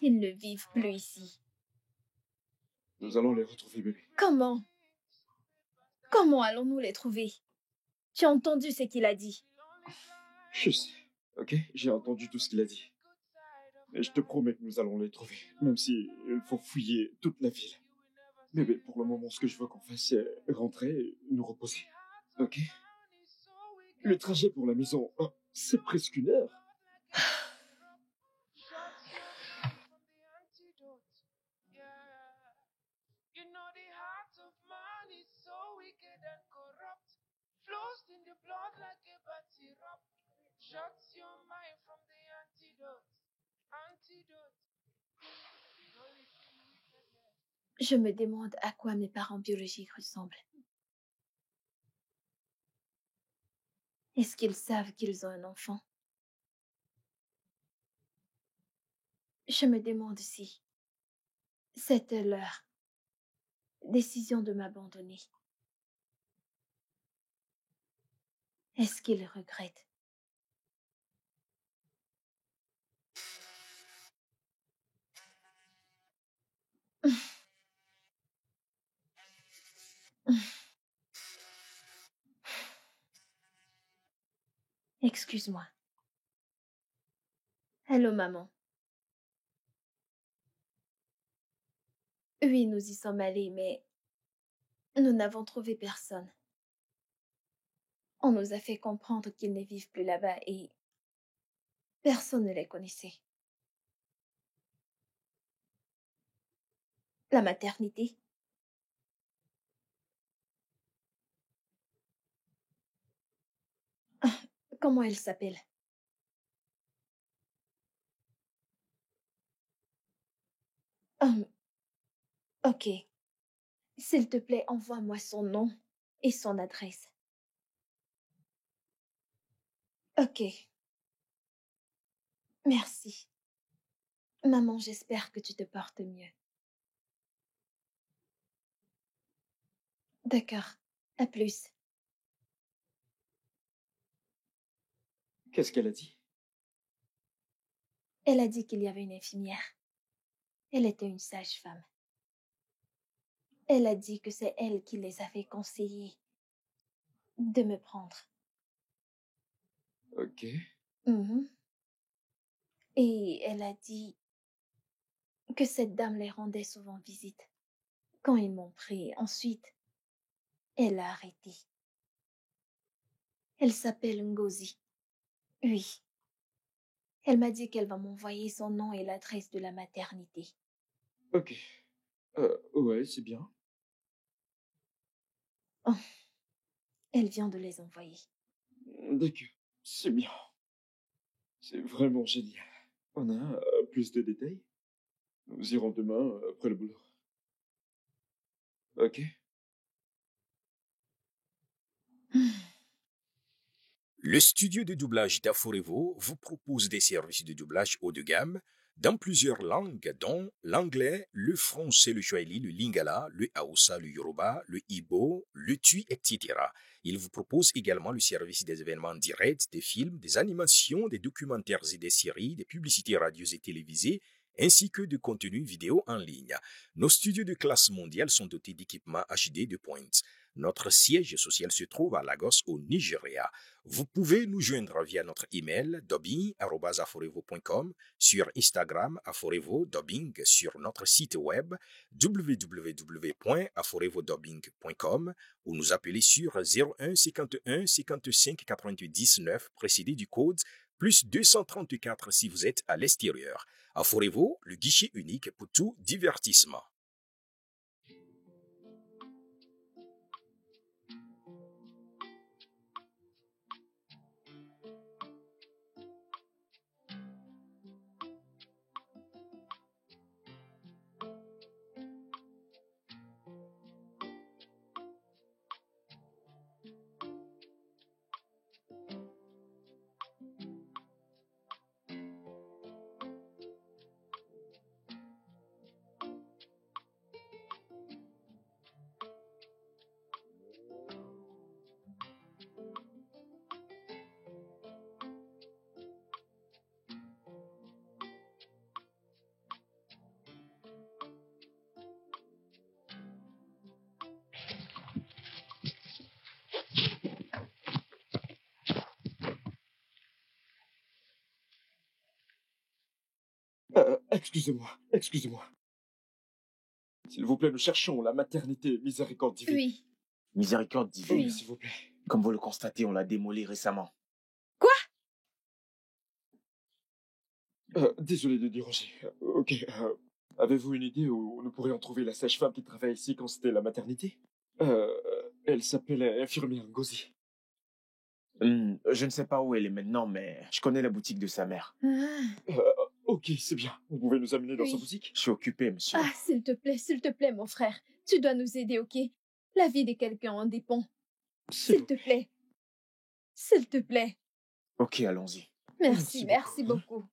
Ils ne vivent plus ici. Nous allons les retrouver, bébé. Comment allons-nous les trouver? Tu as entendu ce qu'il a dit? Je sais, ok? J'ai entendu tout ce qu'il a dit. Mais je te promets que nous allons les trouver, même si il faut fouiller toute la ville. Bébé, pour le moment, ce que je veux qu'on fasse, c'est rentrer et nous reposer. Ok? Le trajet pour la maison, c'est presque 1 heure. Je me demande à quoi mes parents biologiques ressemblent. Est-ce qu'ils savent qu'ils ont un enfant? Je me demande si c'était leur décision de m'abandonner. Est-ce qu'ils regrettent? Excuse-moi. Allô, maman. Oui, nous y sommes allés, mais nous n'avons trouvé personne. On nous a fait comprendre qu'ils ne vivent plus là-bas et personne ne les connaissait. La maternité? Comment elle s'appelle? Ok. S'il te plaît, envoie-moi son nom et son adresse. Ok. Merci. Maman, j'espère que tu te portes mieux. D'accord. À plus. Qu'est-ce qu'elle a dit? Elle a dit qu'il y avait une infirmière. Elle était une sage-femme. Elle a dit que c'est elle qui les avait conseillés de me prendre. Ok. Mhm. Et elle a dit que cette dame les rendait souvent visite. Quand ils m'ont pris, ensuite, elle a arrêté. Elle s'appelle Ngozi. Oui. Elle m'a dit qu'elle va m'envoyer son nom et l'adresse de la maternité. Ok. Ouais, c'est bien. Oh, elle vient de les envoyer. D'accord. C'est bien. C'est vraiment génial. On a plus de détails? Nous irons demain après le boulot. Ok. Le studio de doublage d'Aforevo vous propose des services de doublage haut de gamme dans plusieurs langues, dont l'anglais, le français, le swahili, le lingala, le hausa, le yoruba, le igbo, le tui, etc. Il vous propose également le service des événements directs, des films, des animations, des documentaires et des séries, des publicités radios et télévisées, ainsi que de contenus vidéo en ligne. Nos studios de classe mondiale sont dotés d'équipements HD de pointe. Notre siège social se trouve à Lagos, au Nigeria. Vous pouvez nous joindre via notre email dubbing@aforevo.com, sur Instagram Aforevo Dubbing, sur notre site web www.aforevodubbing.com ou nous appeler sur 01 51 55 90 9 précédé du code plus 234 si vous êtes à l'extérieur. Aforevo, le guichet unique pour tout divertissement. Excusez-moi, excusez-moi. S'il vous plaît, nous cherchons la maternité Miséricorde divine. Oui. Miséricorde divine. Oui, Oui. s'il vous plaît. Comme vous le constatez, on l'a démoli récemment. Désolé de déranger. Ok. Avez-vous une idée où nous pourrions trouver la sage-femme qui travaille ici quand c'était la maternité? Elle s'appelle infirmière Ngozi. Je ne sais pas où elle est maintenant, mais je connais la boutique de sa mère. Ah, Ok, c'est bien. Vous pouvez nous amener dans sa Oui. boutique? Je suis occupé, monsieur. ah, s'il te plaît, mon frère. Tu dois nous aider, ok? La vie de quelqu'un en dépend. S'il te plaît. S'il te plaît. Ok, allons-y. Merci, Merci merci beaucoup. beaucoup.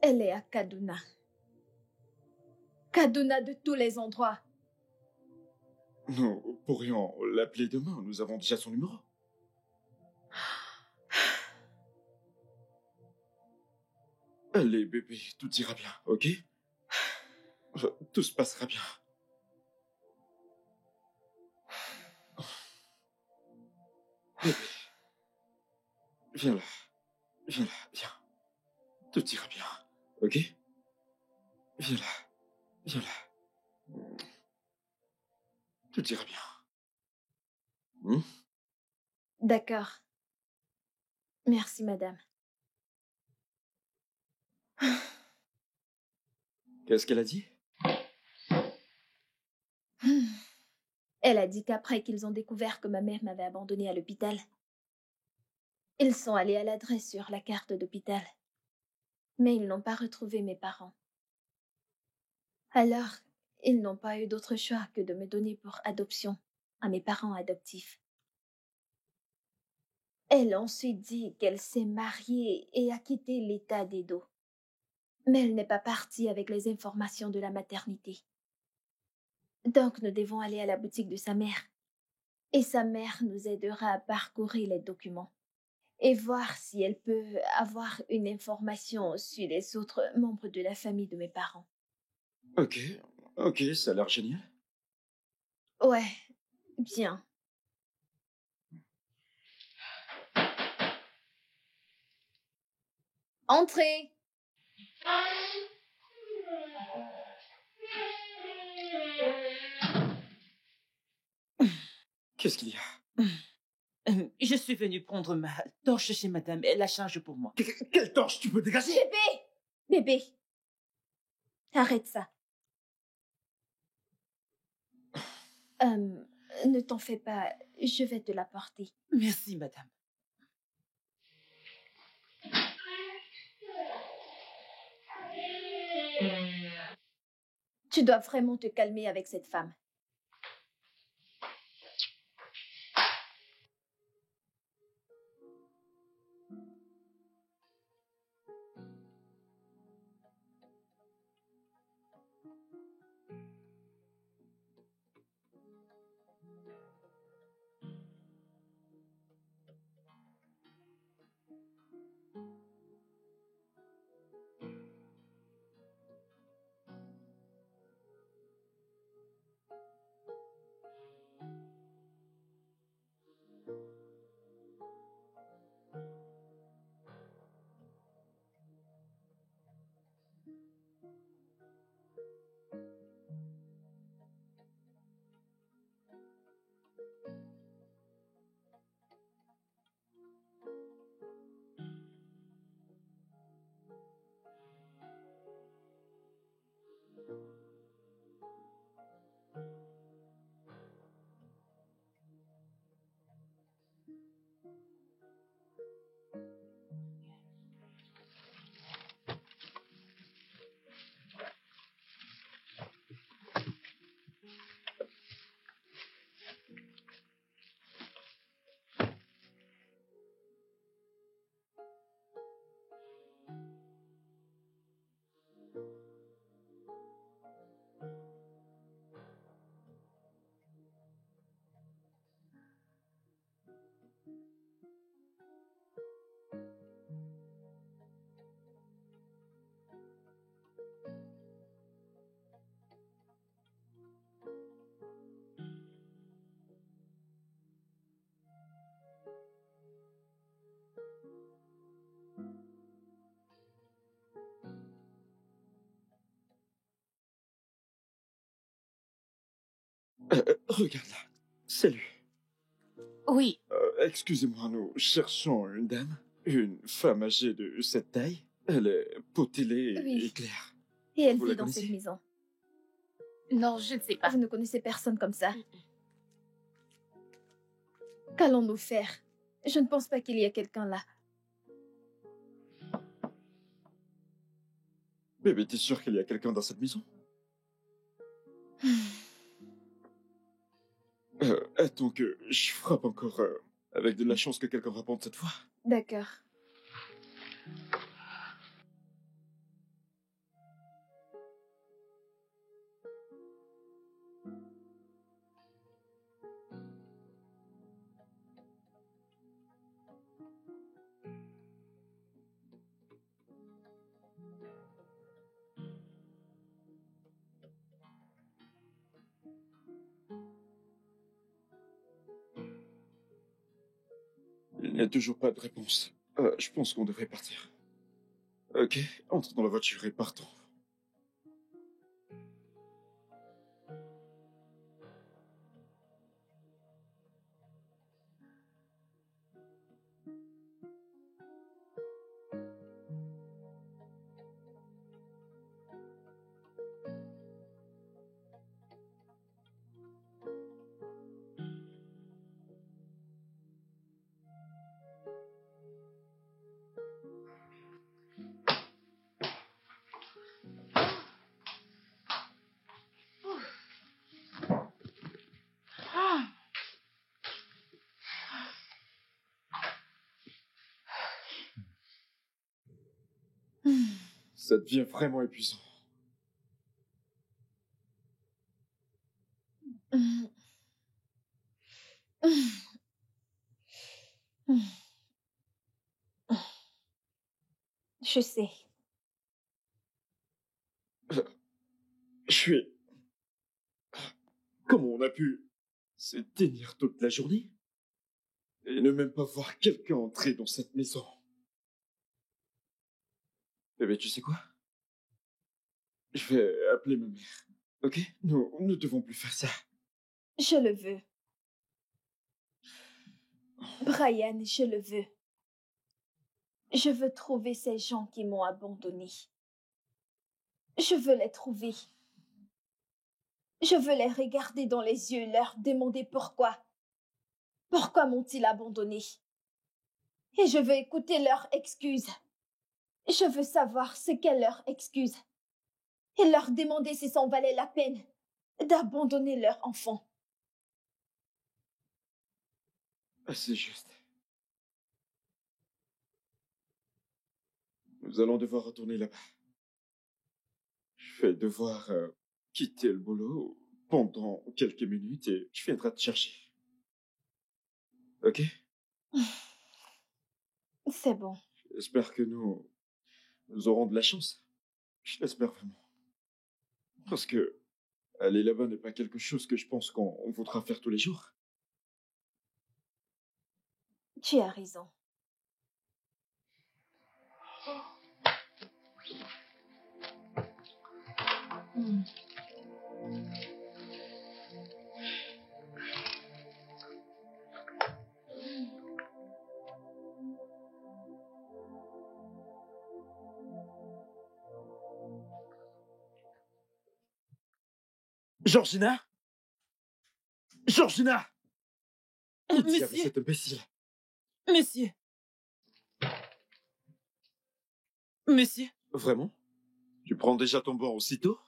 Elle est à Kaduna. Kaduna de tous les endroits. Nous pourrions l'appeler demain. Nous avons déjà son numéro. Allez, bébé, tout ira bien, ok? Tout se passera bien. Bébé, viens là. Viens là, viens. Tout ira bien, ok? Viens là. Viens là. Tout ira bien. Hmm? D'accord. Merci, madame. Qu'est-ce qu'elle a dit? Elle a dit qu'après qu'ils ont découvert que ma mère m'avait abandonnée à l'hôpital, ils sont allés à l'adresse sur la carte d'hôpital. Mais ils n'ont pas retrouvé mes parents. Alors, ils n'ont pas eu d'autre choix que de me donner pour adoption à mes parents adoptifs. Elle a ensuite dit qu'elle s'est mariée et a quitté l'état d'Edo. Mais elle n'est pas partie avec les informations de la maternité. Donc nous devons aller à la boutique de sa mère. Et sa mère nous aidera à parcourir les documents et voir si elle peut avoir une information sur les autres membres de la famille de mes parents. Ok, ok, ça a l'air génial. Ouais, bien. Entrez! Qu'est-ce qu'il y a? Je suis venue prendre ma torche chez madame. Elle la charge pour moi. Quelle torche? Tu peux dégager? Bébé! Bébé! Arrête ça. Ne t'en fais pas, je vais te l'apporter. Merci, madame. Tu dois vraiment te calmer avec cette femme. Regarde là. C'est lui. Oui, Excusez-moi, nous cherchons une dame. Une femme âgée de cette taille. Elle est potelée Oui. et claire. Et elle Vous vit la dans connaissez? cette maison. non, je ne sais pas. Vous ne connaissez personne comme ça. Qu'allons-nous faire? Je ne pense pas qu'il y ait quelqu'un là. Bébé, t'es sûr qu'il y a quelqu'un dans cette maison? Attends que je frappe encore avec de la chance que quelqu'un réponde cette fois. D'accord. n'y a toujours pas de réponse. Je pense qu'on devrait partir. Ok, entre dans la voiture et partons. Ça devient vraiment épuisant. Je sais. Je suis... Comment on a pu se tenir toute la journée et ne même pas voir quelqu'un entrer dans cette maison? Eh bien, tu sais quoi? Je vais appeler ma mère. Ok? Nous ne devons plus faire ça. Je le veux. Brian, je le veux. Je veux trouver ces gens qui m'ont abandonné. Je veux les trouver. Je veux les regarder dans les yeux et leur demander pourquoi. Pourquoi m'ont-ils abandonné? Et je veux écouter leurs excuses. Je veux savoir ce qu'est leur excuse. Et leur demander si ça en valait la peine d'abandonner leur enfant. C'est juste. Nous allons devoir retourner là-bas. Je vais devoir quitter le boulot pendant quelques minutes et je viendrai te chercher. Ok? C'est bon. J'espère que nous aurons de la chance. Je l'espère vraiment. Parce que aller là-bas n'est pas quelque chose que je pense qu'on voudra faire tous les jours. Tu as raison. Georgina! Georgina! Où diable Monsieur, cet imbécile? monsieur, monsieur, Vraiment? Tu prends déjà ton banc aussitôt?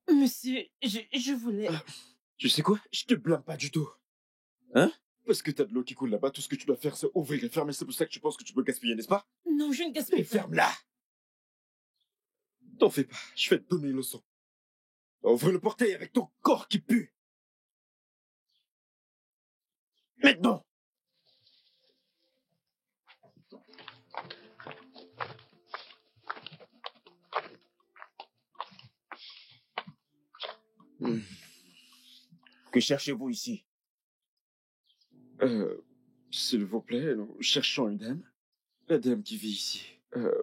monsieur, je voulais... Tu sais quoi? Je te blâme pas du tout. Hein? Parce que t'as de l'eau qui coule là-bas, tout ce que tu dois faire, c'est ouvrir et fermer. C'est pour ça que tu penses que tu peux gaspiller, n'est-ce pas? Non, je ne gaspille Et pas. ferme-la! T'en fais pas, je vais te donner une leçon. Ouvre le portail avec ton corps qui pue! Maintenant! Que cherchez-vous ici? S'il vous plaît, nous cherchons une dame. La dame qui vit ici.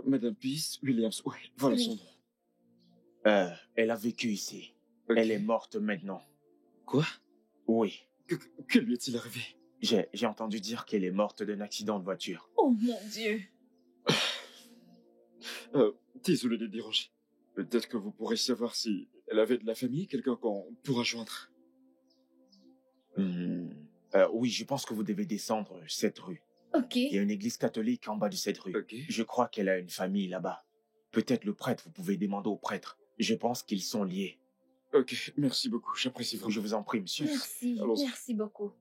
Madame Peace Williams. Ouais, voilà son nom. Elle a vécu ici. Ok. Elle est morte maintenant. Quoi? Oui. Que lui est-il arrivé? J'ai entendu dire qu'elle est morte d'un accident de voiture. Oh mon Dieu. Désolé de déranger. Peut-être que vous pourrez savoir si elle avait de la famille, quelqu'un qu'on pourra joindre. Oui, je pense que vous devez descendre cette rue. Ok. Il y a une église catholique en bas de cette rue. Ok. Je crois qu'elle a une famille là-bas. Peut-être le prêtre, vous pouvez demander au prêtre. Je pense qu'ils sont liés. Ok, merci beaucoup, j'apprécie vraiment. Je vous en prie, monsieur. Merci. Allons-y. Merci beaucoup.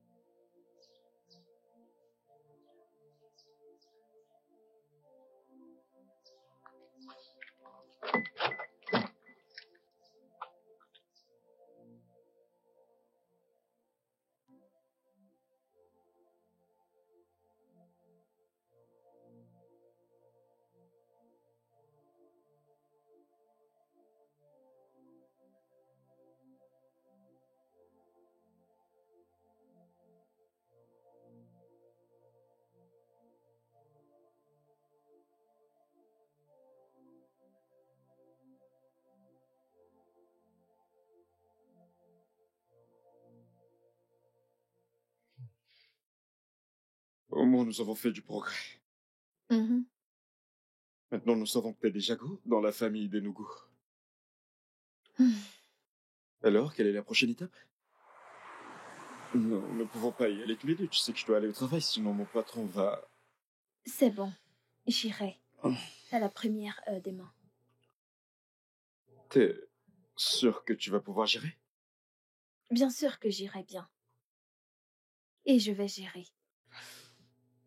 Au moins, nous avons fait du progrès. Mhm. Maintenant, nous savons que t'es des Jago dans la famille des Nougou. Alors, quelle est la prochaine étape? Non, nous ne pouvons pas y aller tous les deux. Tu sais que je dois aller au travail, sinon mon patron va... C'est bon, j'irai Oh. à la première heure des mains. T'es sûr que tu vas pouvoir gérer? Bien sûr que j'irai bien. Et je vais gérer.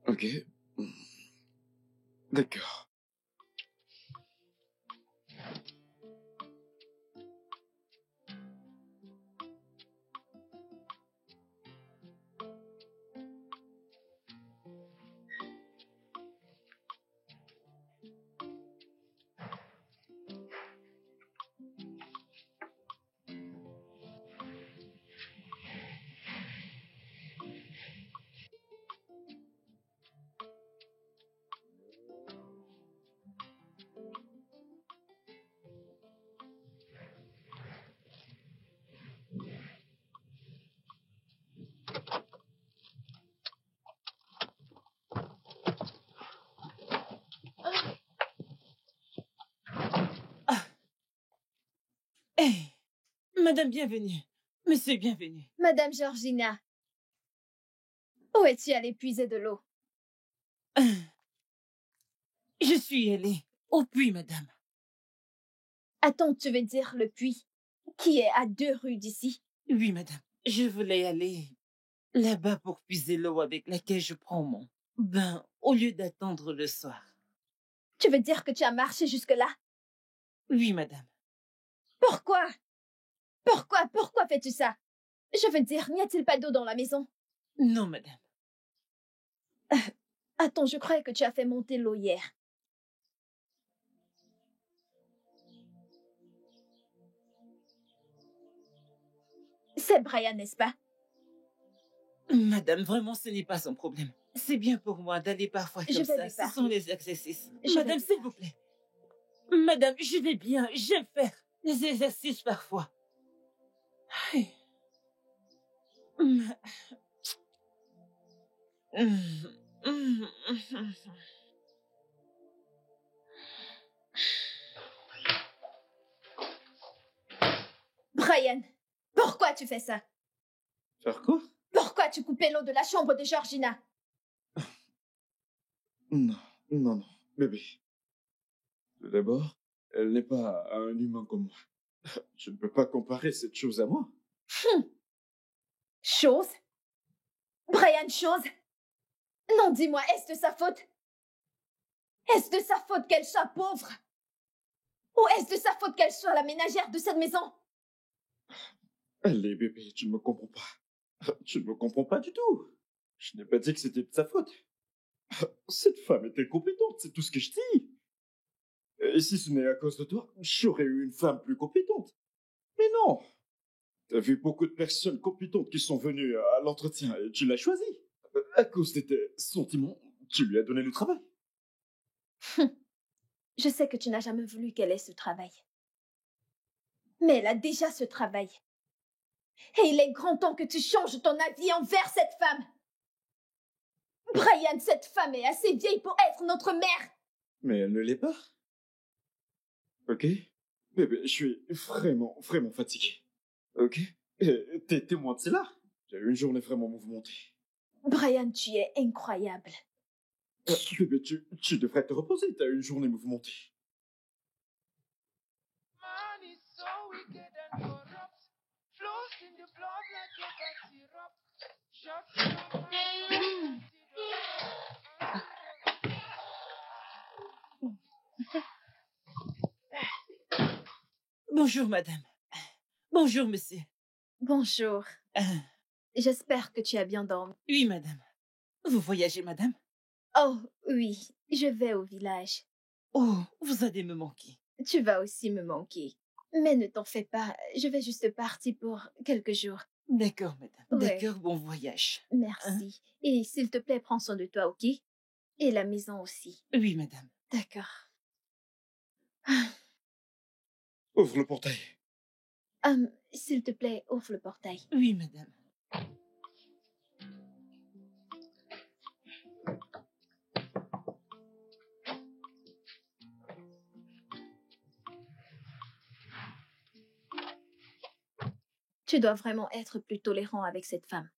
Ok. D'accord. Hey, madame, bienvenue. Monsieur, bienvenue. Madame Georgina, où es-tu allée puiser de l'eau? Je suis allée au puits, madame. Attends, tu veux dire le puits qui est à 2 rues d'ici? Oui, madame. Je voulais aller là-bas pour puiser l'eau avec laquelle je prends mon bain au lieu d'attendre le soir. Tu veux dire que tu as marché jusque-là? Oui, madame. Pourquoi? Pourquoi fais-tu ça? Je veux dire, n'y a-t-il pas d'eau dans la maison? Non, madame. Attends, je croyais que tu as fait monter l'eau hier. C'est Brian, n'est-ce pas? Madame, vraiment, ce n'est pas son problème. C'est bien pour moi d'aller parfois Je comme vais ça. lui Ce parler. sont les exercices. Je vais Madame, lui s'il vous plaît. Madame, je vais bien. J'aime faire les exercices parfois. Aïe. Brian, pourquoi tu fais ça? Faire quoi? Pourquoi tu coupais l'eau de la chambre de Georgina? Non, bébé. Tout d'abord, elle n'est pas un humain comme moi. Je ne peux pas comparer cette chose à moi. Chose? Brian, chose? Non, dis-moi, est-ce de sa faute? Est-ce de sa faute qu'elle soit pauvre? Ou est-ce de sa faute qu'elle soit la ménagère de cette maison? Allez, bébé, tu ne me comprends pas. Tu ne me comprends pas du tout. Je n'ai pas dit que c'était de sa faute. Cette femme est incompétente, c'est tout ce que je dis. Et si ce n'est à cause de toi, j'aurais eu une femme plus compétente. Mais non. T'as vu beaucoup de personnes compétentes qui sont venues à l'entretien et tu l'as choisi. À cause de tes sentiments, tu lui as donné le travail. Je sais que tu n'as jamais voulu qu'elle ait ce travail. Mais elle a déjà ce travail. Et il est grand temps que tu changes ton avis envers cette femme. Brian, cette femme est assez vieille pour être notre mère. Mais elle ne l'est pas. Ok? Bébé, je suis vraiment fatigué. Ok? Et t'es témoin de cela. J'ai eu une journée vraiment mouvementée. Brian, tu es incroyable. Bébé, tu devrais te reposer, t'as eu une journée mouvementée. Man is so wicked and corrupt. Flows in the blood like a syrup. Shut up, man. Bonjour, madame. Bonjour, monsieur. Bonjour. Ah, J'espère que tu as bien dormi. oui, madame. Vous voyagez, madame? Oh, oui, je vais au village. Oh, vous allez me manquer. Tu vas aussi me manquer. Mais ne t'en fais pas, je vais juste partir pour quelques jours. D'accord, madame. Ouais. D'accord, bon voyage. Merci. Et s'il te plaît, prends soin de toi, ok? Et la maison aussi. Oui, madame. D'accord. Ouvre le portail. S'il te plaît, ouvre le portail. Oui, madame. Tu dois vraiment être plus tolérant avec cette femme.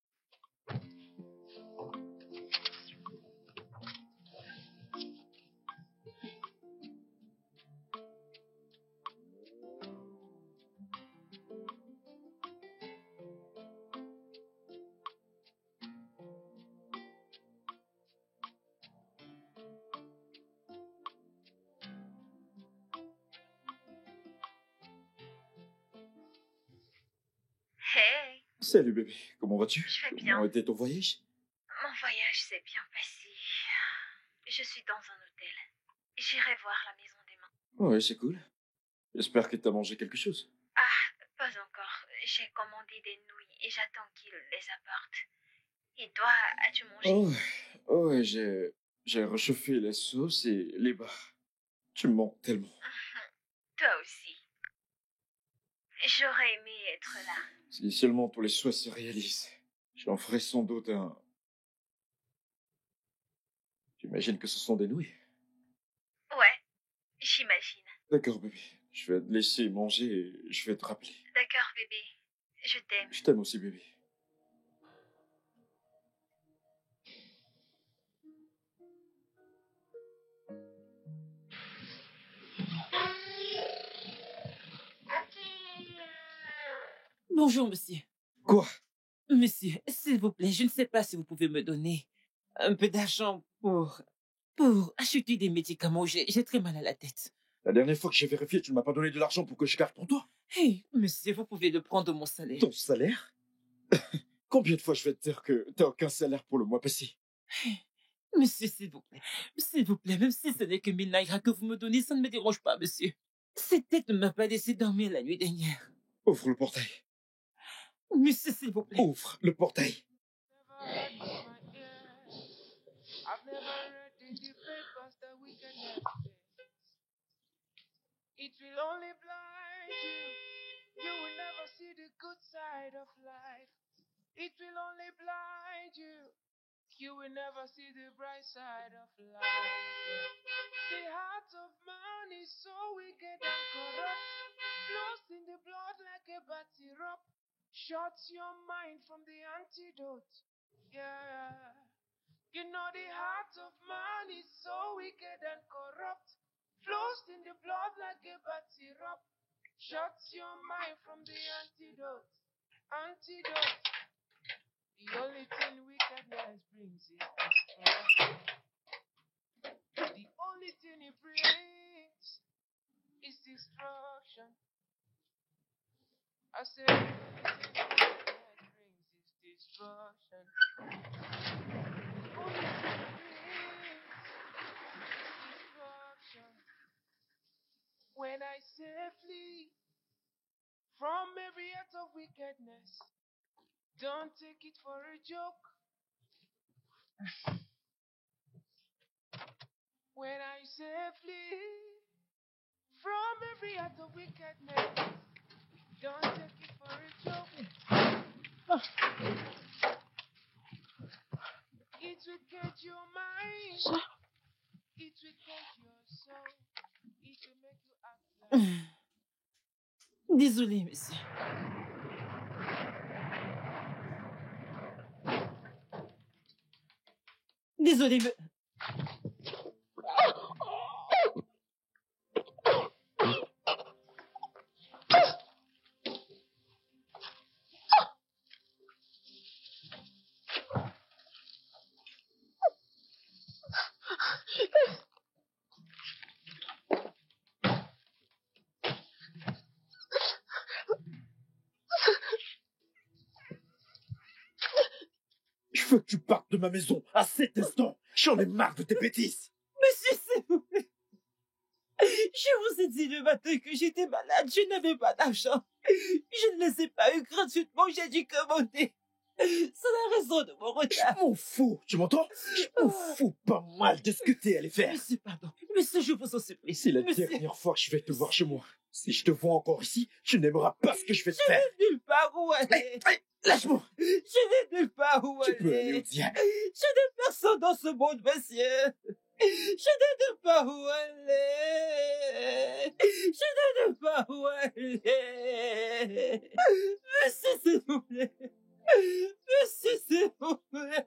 Hey, Salut bébé, comment vas-tu? je vais bien. Comment était ton voyage? Mon voyage s'est bien passé. Je suis dans un hôtel. J'irai voir la maison des mains. Ouais, c'est cool. J'espère que t'as mangé quelque chose. Ah, pas encore. J'ai commandé des nouilles et j'attends qu'ils les apportent. Et toi, as-tu mangé? Ouais, j'ai réchauffé les sauces et les bars. Tu me manques tellement. Toi aussi. J'aurais aimé être là. Si seulement tous les souhaits se réalisent, j'en ferai sans doute un... J'imagine que ce sont des nouilles. Ouais, j'imagine. D'accord bébé, je vais te laisser manger et je vais te rappeler. D'accord, bébé. Je t'aime. Je t'aime aussi bébé. Bonjour, monsieur. Quoi? Monsieur, s'il vous plaît, je ne sais pas si vous pouvez me donner un peu d'argent pour acheter des médicaments. J'ai très mal à la tête. La dernière fois que j'ai vérifié, tu ne m'as pas donné de l'argent pour que je garde pour toi. Hey, monsieur, vous pouvez le prendre de mon salaire. Ton salaire? Combien de fois je vais te dire que t'as aucun salaire pour le mois passé? Monsieur, s'il vous plaît, même si ce n'est que 1000 naira que vous me donnez, ça ne me dérange pas, monsieur. Cette tête ne m'a pas laissé dormir la nuit dernière. Ouvre le portail. Monsieur, s'il vous plaît. Ouvre le portail. I've never read in the papers that wickedness pays. It will only blind you. You will never see the good side of life. It will only blind you. You will never see the bright side of life. The heart of man is so wicked and corrupt, lost in the blood like a bad syrup. Shuts your mind from the antidote. Yeah. You know the heart of man is so wicked and corrupt, flows in the blood like a bad syrup. Shuts your mind from the antidote. Antidote. The only thing wickedness brings is destruction. The only thing it brings is destruction. I said, the only thing wickedness brings is destruction. The only thing it brings is destruction. When I say flee from every act of wickedness, don't take it for a joke. When I say flee from every act of wickedness, don't take it for a joke. It will catch your mind. It will catch your soul. It will make you act like... Désolé, monsieur. Désolé, mais... Je veux que tu partes de ma maison à cet instant. J'en ai marre de tes bêtises. Monsieur, s'il vous plaît. Je vous ai dit le matin que j'étais malade, je n'avais pas d'argent. Je ne les ai pas eu gratuitement, j'ai dû commander. C'est la raison de mon retard. Je m'en fous, tu m'entends? Je m'en fous pas mal de ce que t'es allé faire. Monsieur, pardon. Monsieur, je vous en supplie. C'est la Monsieur. dernière fois que je vais te voir chez moi. Si je te vois encore ici, tu n'aimeras pas ce que je vais te faire. Je n'ai nulle part où aller. Hey, lâche-moi. Je n'ai nulle part où Tu aller. peux aller au diable. Je n'ai personne dans ce monde, monsieur. Je n'ai nulle part où aller. Je n'ai nulle part où aller. Monsieur, s'il vous plaît. Monsieur, s'il vous plaît.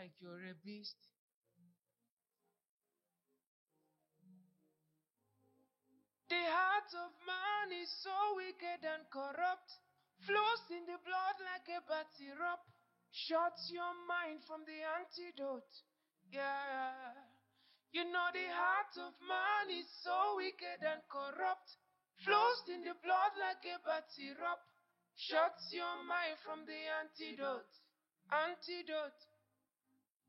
Like you're a beast. The heart of man is so wicked and corrupt, flows in the blood like a bad syrup, shuts your mind from the antidote. Yeah, you know the heart of man is so wicked and corrupt, flows in the blood like a bad syrup, shuts your mind from the antidote. Antidote.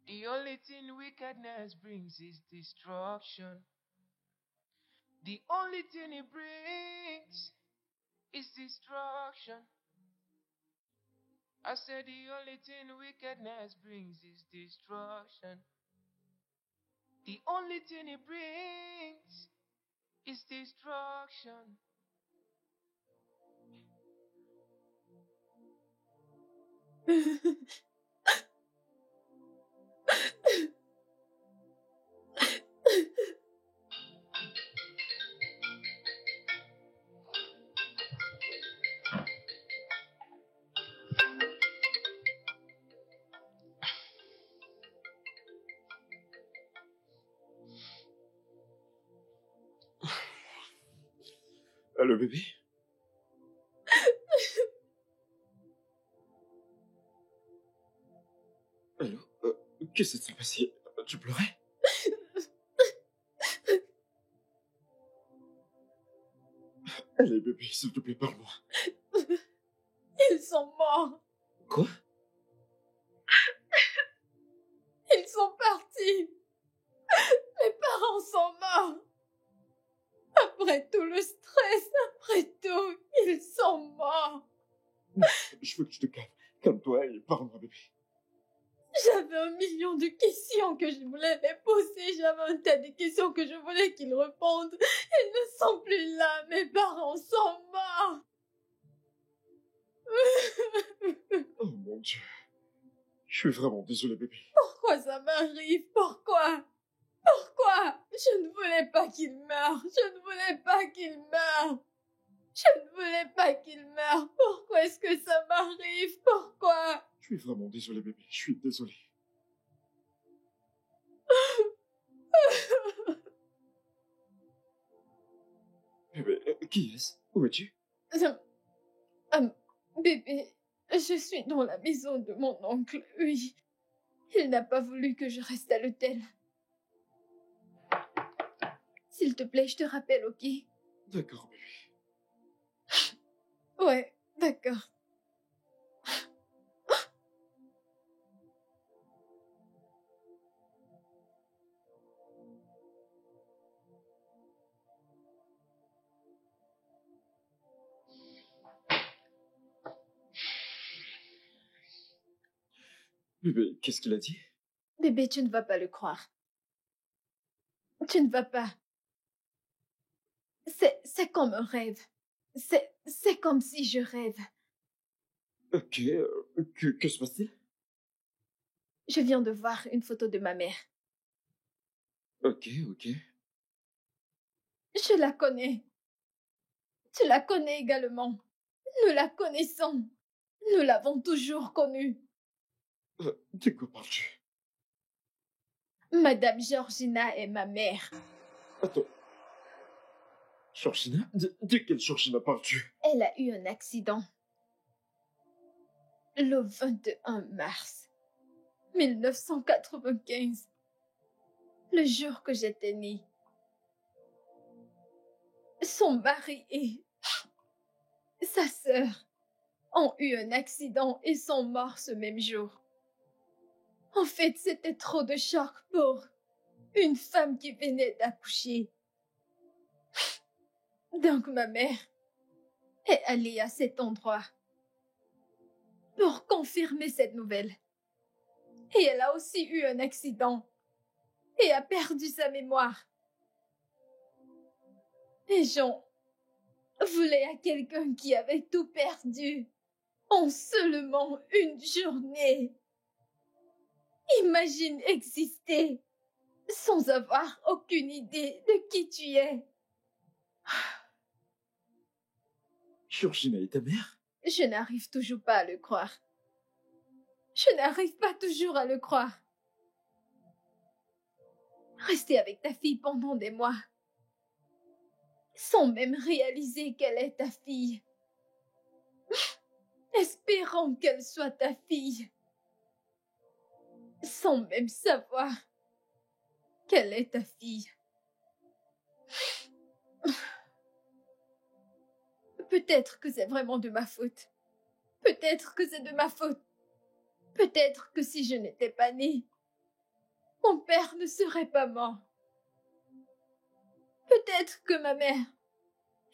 The only thing wickedness brings is destruction. The only thing it brings is destruction. I said the only thing wickedness brings is destruction. The only thing it brings is destruction. Allô, bébé? Allô? Qu'est-ce qui s'est passé? Tu pleurais? Allez, bébé, s'il te plaît, parle-moi. Ils sont morts. Quoi? Ils sont partis. Mes parents sont morts. Après tout le stress, après tout, ils sont morts. Je veux que tu te calmes. Calme-toi et parle-moi, bébé. J'avais 1 million de questions que je voulais les poser. J'avais un tas de questions que je voulais qu'ils répondent. Ils ne sont plus là. Mes parents sont morts. Oh mon Dieu. Je suis vraiment désolé, bébé. Pourquoi ça m'arrive? Pourquoi? Pourquoi? Je ne voulais pas qu'ils meurent. Je ne voulais pas qu'ils meurent. Je ne voulais pas qu'ils meurent. Pourquoi est-ce que ça m'arrive? Pourquoi? Je suis vraiment désolé, bébé. Je suis désolé. Bébé, qui est-ce? Où es-tu? Bébé, je suis dans la maison de mon oncle, oui. Il n'a pas voulu que je reste à l'hôtel. S'il te plaît, je te rappelle, ok? D'accord, bébé. Ouais, d'accord. Bébé, qu'est-ce qu'il a dit? Bébé, tu ne vas pas le croire. Tu ne vas pas. C'est comme un rêve. C'est comme si je rêve. Ok, que se passe-t-il? Je viens de voir une photo de ma mère. Ok. Je la connais. Tu la connais également. Nous la connaissons. Nous l'avons toujours connue. De quoi parles-tu? Madame Georgina est ma mère. Attends. Georgina? De quelle Georgina parles-tu? Elle a eu un accident. Le 21 mars 1995. Le jour que j'étais née. Son mari et sa sœur ont eu un accident et sont morts ce même jour. En fait, c'était trop de choc pour une femme qui venait d'accoucher. Donc ma mère est allée à cet endroit pour confirmer cette nouvelle. Et elle a aussi eu un accident et a perdu sa mémoire. Les gens voulaient à quelqu'un qui avait tout perdu en seulement une journée. Imagine exister sans avoir aucune idée de qui tu es. Georgina est ta mère? Je n'arrive toujours pas à le croire. Je n'arrive pas toujours à le croire. Rester avec ta fille pendant des mois, sans même réaliser qu'elle est ta fille. Espérant qu'elle soit ta fille, sans même savoir qu'elle est ta fille. Peut-être que c'est vraiment de ma faute. Peut-être que c'est de ma faute. Peut-être que si je n'étais pas née, mon père ne serait pas mort. Peut-être que ma mère,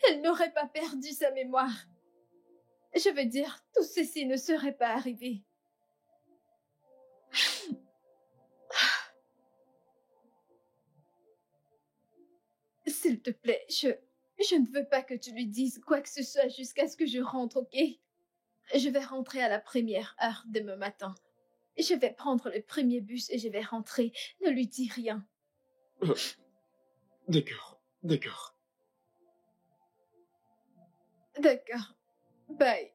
elle n'aurait pas perdu sa mémoire. Je veux dire, tout ceci ne serait pas arrivé. S'il te plaît, je ne veux pas que tu lui dises quoi que ce soit jusqu'à ce que je rentre, ok? Je vais rentrer à la première heure demain matin. Je vais prendre le premier bus et je vais rentrer. Ne lui dis rien. D'accord, d'accord. D'accord. Bye.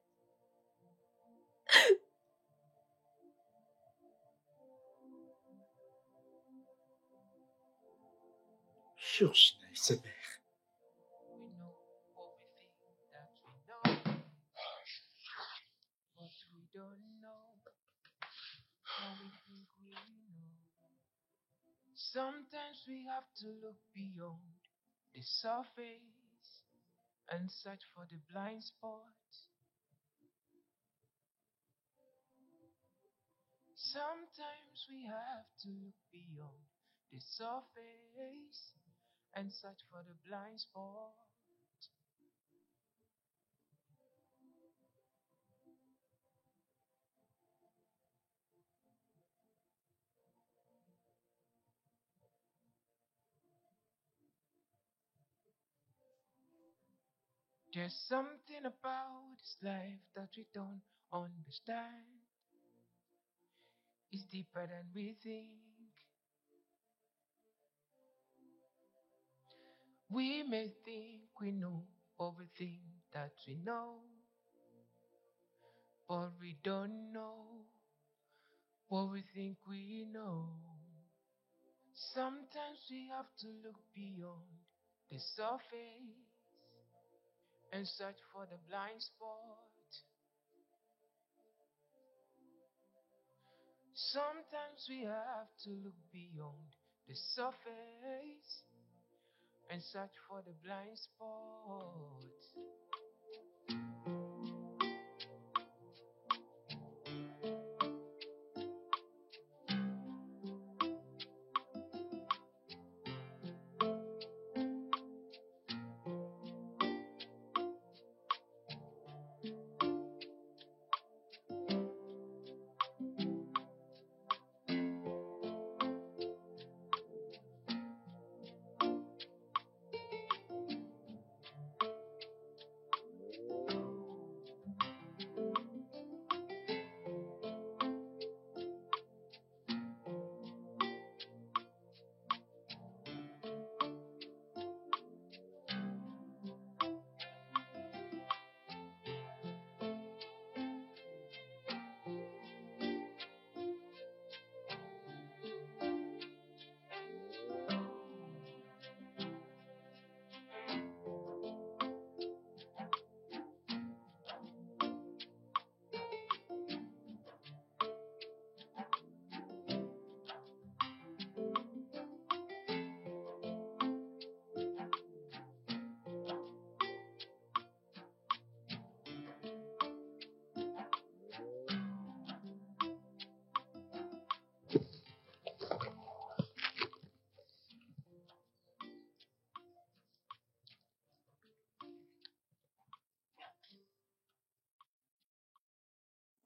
Georgina et sa mère. We know everything that we know, but we don't know what we think we know. Sometimes we have to look beyond the surface and search for the blind spots. Sometimes we have to look beyond the surface and search for the blind spot. There's something about this life that we don't understand. It's deeper than we think. We may think we know everything that we know, but we don't know what we think we know. Sometimes we have to look beyond the surface and search for the blind spot. Sometimes we have to look beyond the surface and search for the blind spot.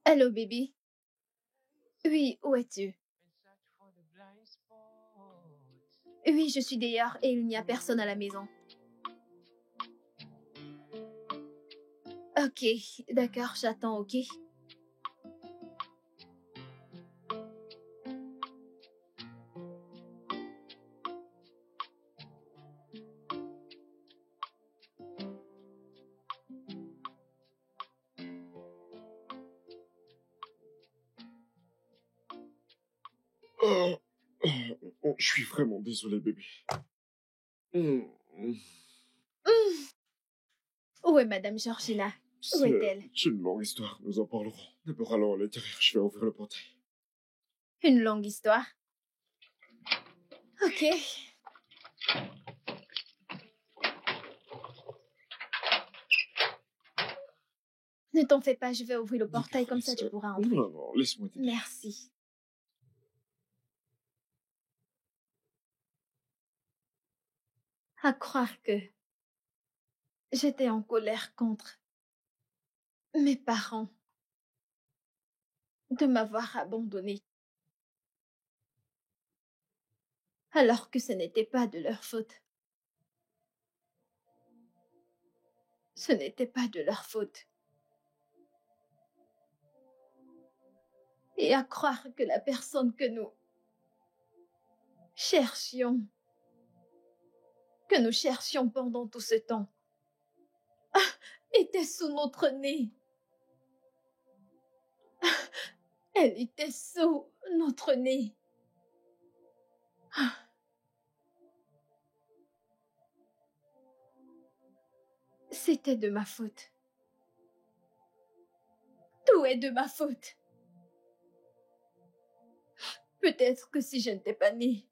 Allô, bébé? Oui, où es-tu? Oui, je suis dehors et il n'y a personne à la maison. Ok, d'accord, j'attends, ok? Oh, je suis vraiment désolé, bébé. Hmm. Où est Madame Georgina? Où est-elle? C'est une longue histoire, nous en parlerons. D'abord, allons à l'intérieur, je vais ouvrir le portail. Une longue histoire. Ok. Ne t'en fais pas, je vais ouvrir le portail, comme ça tu pourras entrer. Non, laisse-moi t'aider. Merci. À croire que j'étais en colère contre mes parents de m'avoir abandonnée, alors que ce n'était pas de leur faute. Ce n'était pas de leur faute. Et à croire que la personne que nous cherchions pendant tout ce temps, était sous notre nez. Elle était sous notre nez. C'était de ma faute. Tout est de ma faute. Peut-être que si je n'étais pas née,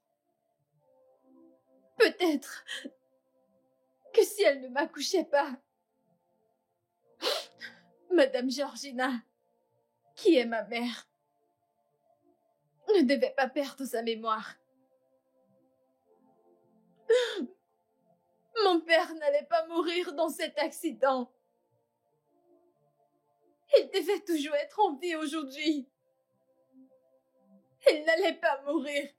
peut-être que si elle ne m'accouchait pas, Madame Georgina, qui est ma mère, ne devait pas perdre sa mémoire. Mon père n'allait pas mourir dans cet accident. Il devait toujours être en vie aujourd'hui. Il n'allait pas mourir.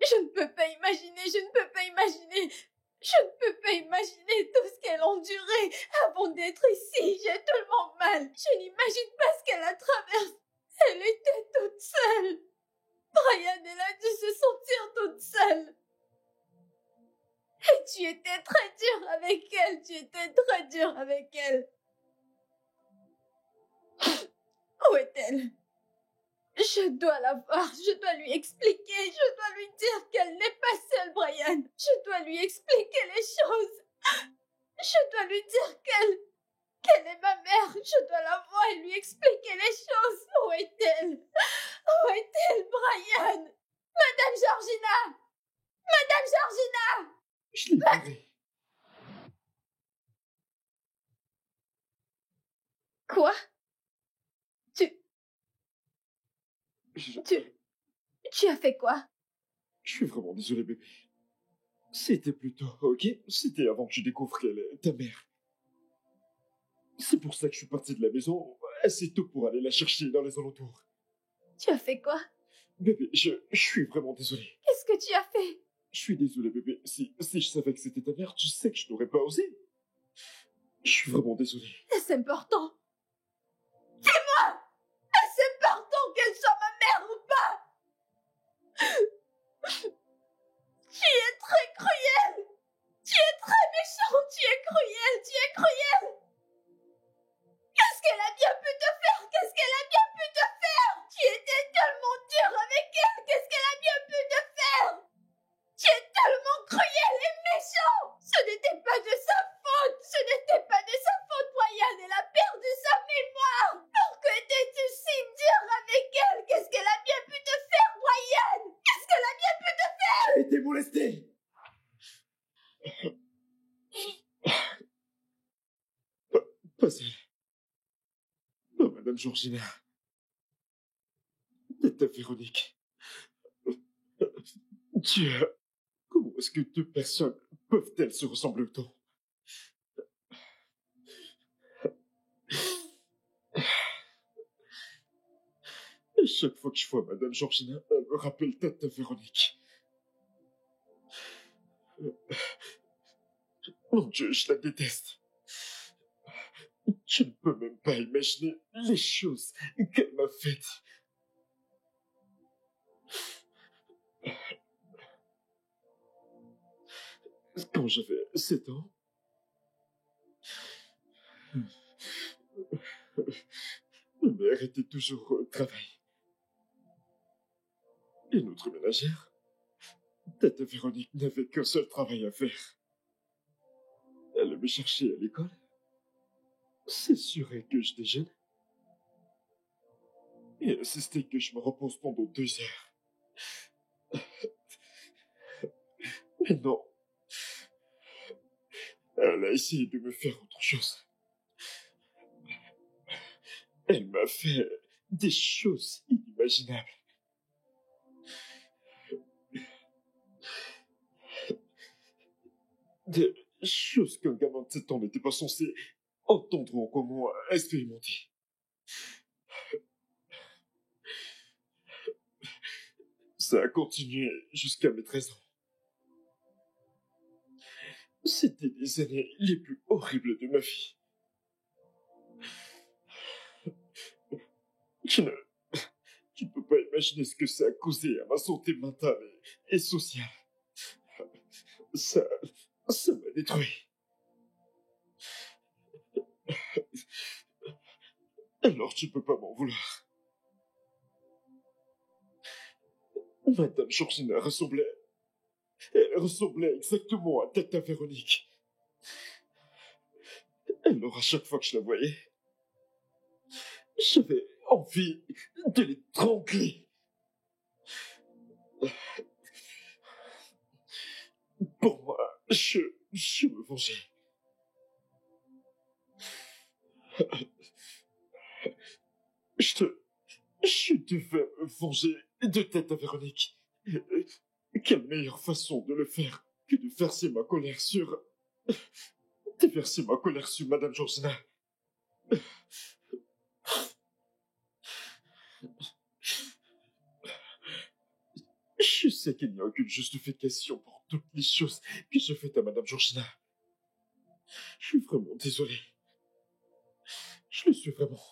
Je ne peux pas imaginer tout ce qu'elle a enduré avant d'être ici. J'ai tellement mal. Je n'imagine pas ce qu'elle a traversé. Elle était toute seule. Brian, elle a dû se sentir toute seule. Et tu étais très dur avec elle. Où est-elle? Je dois la voir, je dois lui expliquer, je dois lui dire qu'elle n'est pas seule, Brian. Je dois lui expliquer les choses. Je dois lui dire qu'elle est ma mère. Je dois la voir et lui expliquer les choses. Où est-elle? Où est-elle, Brian? Madame Georgina! Madame Georgina! Je l'ai trouvé. Quoi? Je Tu as fait quoi? suis vraiment désolé, bébé. C'était plus tôt, ok? C'était avant que tu découvres qu'elle est ta mère. C'est pour ça que je suis parti de la maison assez tôt pour aller la chercher dans les alentours. Tu as fait quoi? Bébé, je suis vraiment désolé. Qu'est-ce que tu as fait? Je suis désolé, bébé. Si je savais que c'était ta mère, tu sais que je n'aurais pas osé. Je suis vraiment désolé. Est-ce important? Dis-moi! Est-ce important qu'elle soit ma mère ou pas? Tu es très cruel! Tu es très méchant! Tu es cruel! Qu'est-ce qu'elle a bien pu te faire? Tu étais tellement dur avec elle! Qu'est-ce qu'elle a bien pu te faire? Tu es tellement cruel et méchant! Ce n'était pas de sa faute, Brian! Elle a perdu sa mémoire! Pourquoi étais-tu si dur avec elle? Qu'est-ce qu'elle a bien pu te faire, Brian? Qu'est-ce qu'elle a bien pu te faire? J'ai été molesté! Pas elle. Non, Madame Georgina. Tata Véronique. Dieu, comment est-ce que deux personnes peuvent-elles se ressembler autant? Chaque fois que je vois Madame Georgina, elle me rappelle Tata Véronique. Mon Dieu, je la déteste. Je ne peux même pas imaginer les choses qu'elle m'a faites. Quand j'avais 7 ans, ma mère était toujours au travail. Et notre ménagère, Tata Véronique, n'avait qu'un seul travail à faire. Elle me cherchait à l'école, s'assurait que je déjeune, et insistait que je me repose pendant 2 heures. Mais non, elle a essayé de me faire autre chose. Elle m'a fait des choses inimaginables. Des choses qu'un gamin de 7 ans n'était pas censé entendre ou encore moins expérimenter. Ça a continué jusqu'à mes 13 ans. C'était les années les plus horribles de ma vie. Tu ne peux pas imaginer ce que ça a causé à ma santé mentale et sociale. Ça m'a détruit. Alors tu peux pas m'en vouloir. Madame Georgina elle ressemblait exactement à Tata Véronique. Alors à chaque fois que je la voyais, j'avais envie de l'étrangler. Pour moi, je me vengeais. Je devais me venger de Tata Véronique. Quelle meilleure façon de le faire que de verser ma colère sur... déverser ma colère sur Madame Georgina. Je sais qu'il n'y a aucune justification pour toutes les choses que j'ai faites à Madame Georgina. Je suis vraiment désolé. Je le suis vraiment.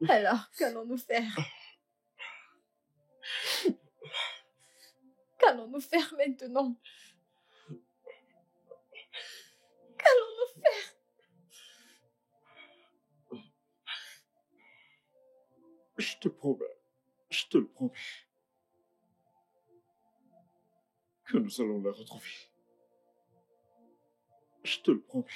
Alors, qu'allons-nous faire? Qu'allons-nous faire maintenant? Qu'allons-nous faire? Je te promets, je te le promets, que nous allons la retrouver. Je te le promets.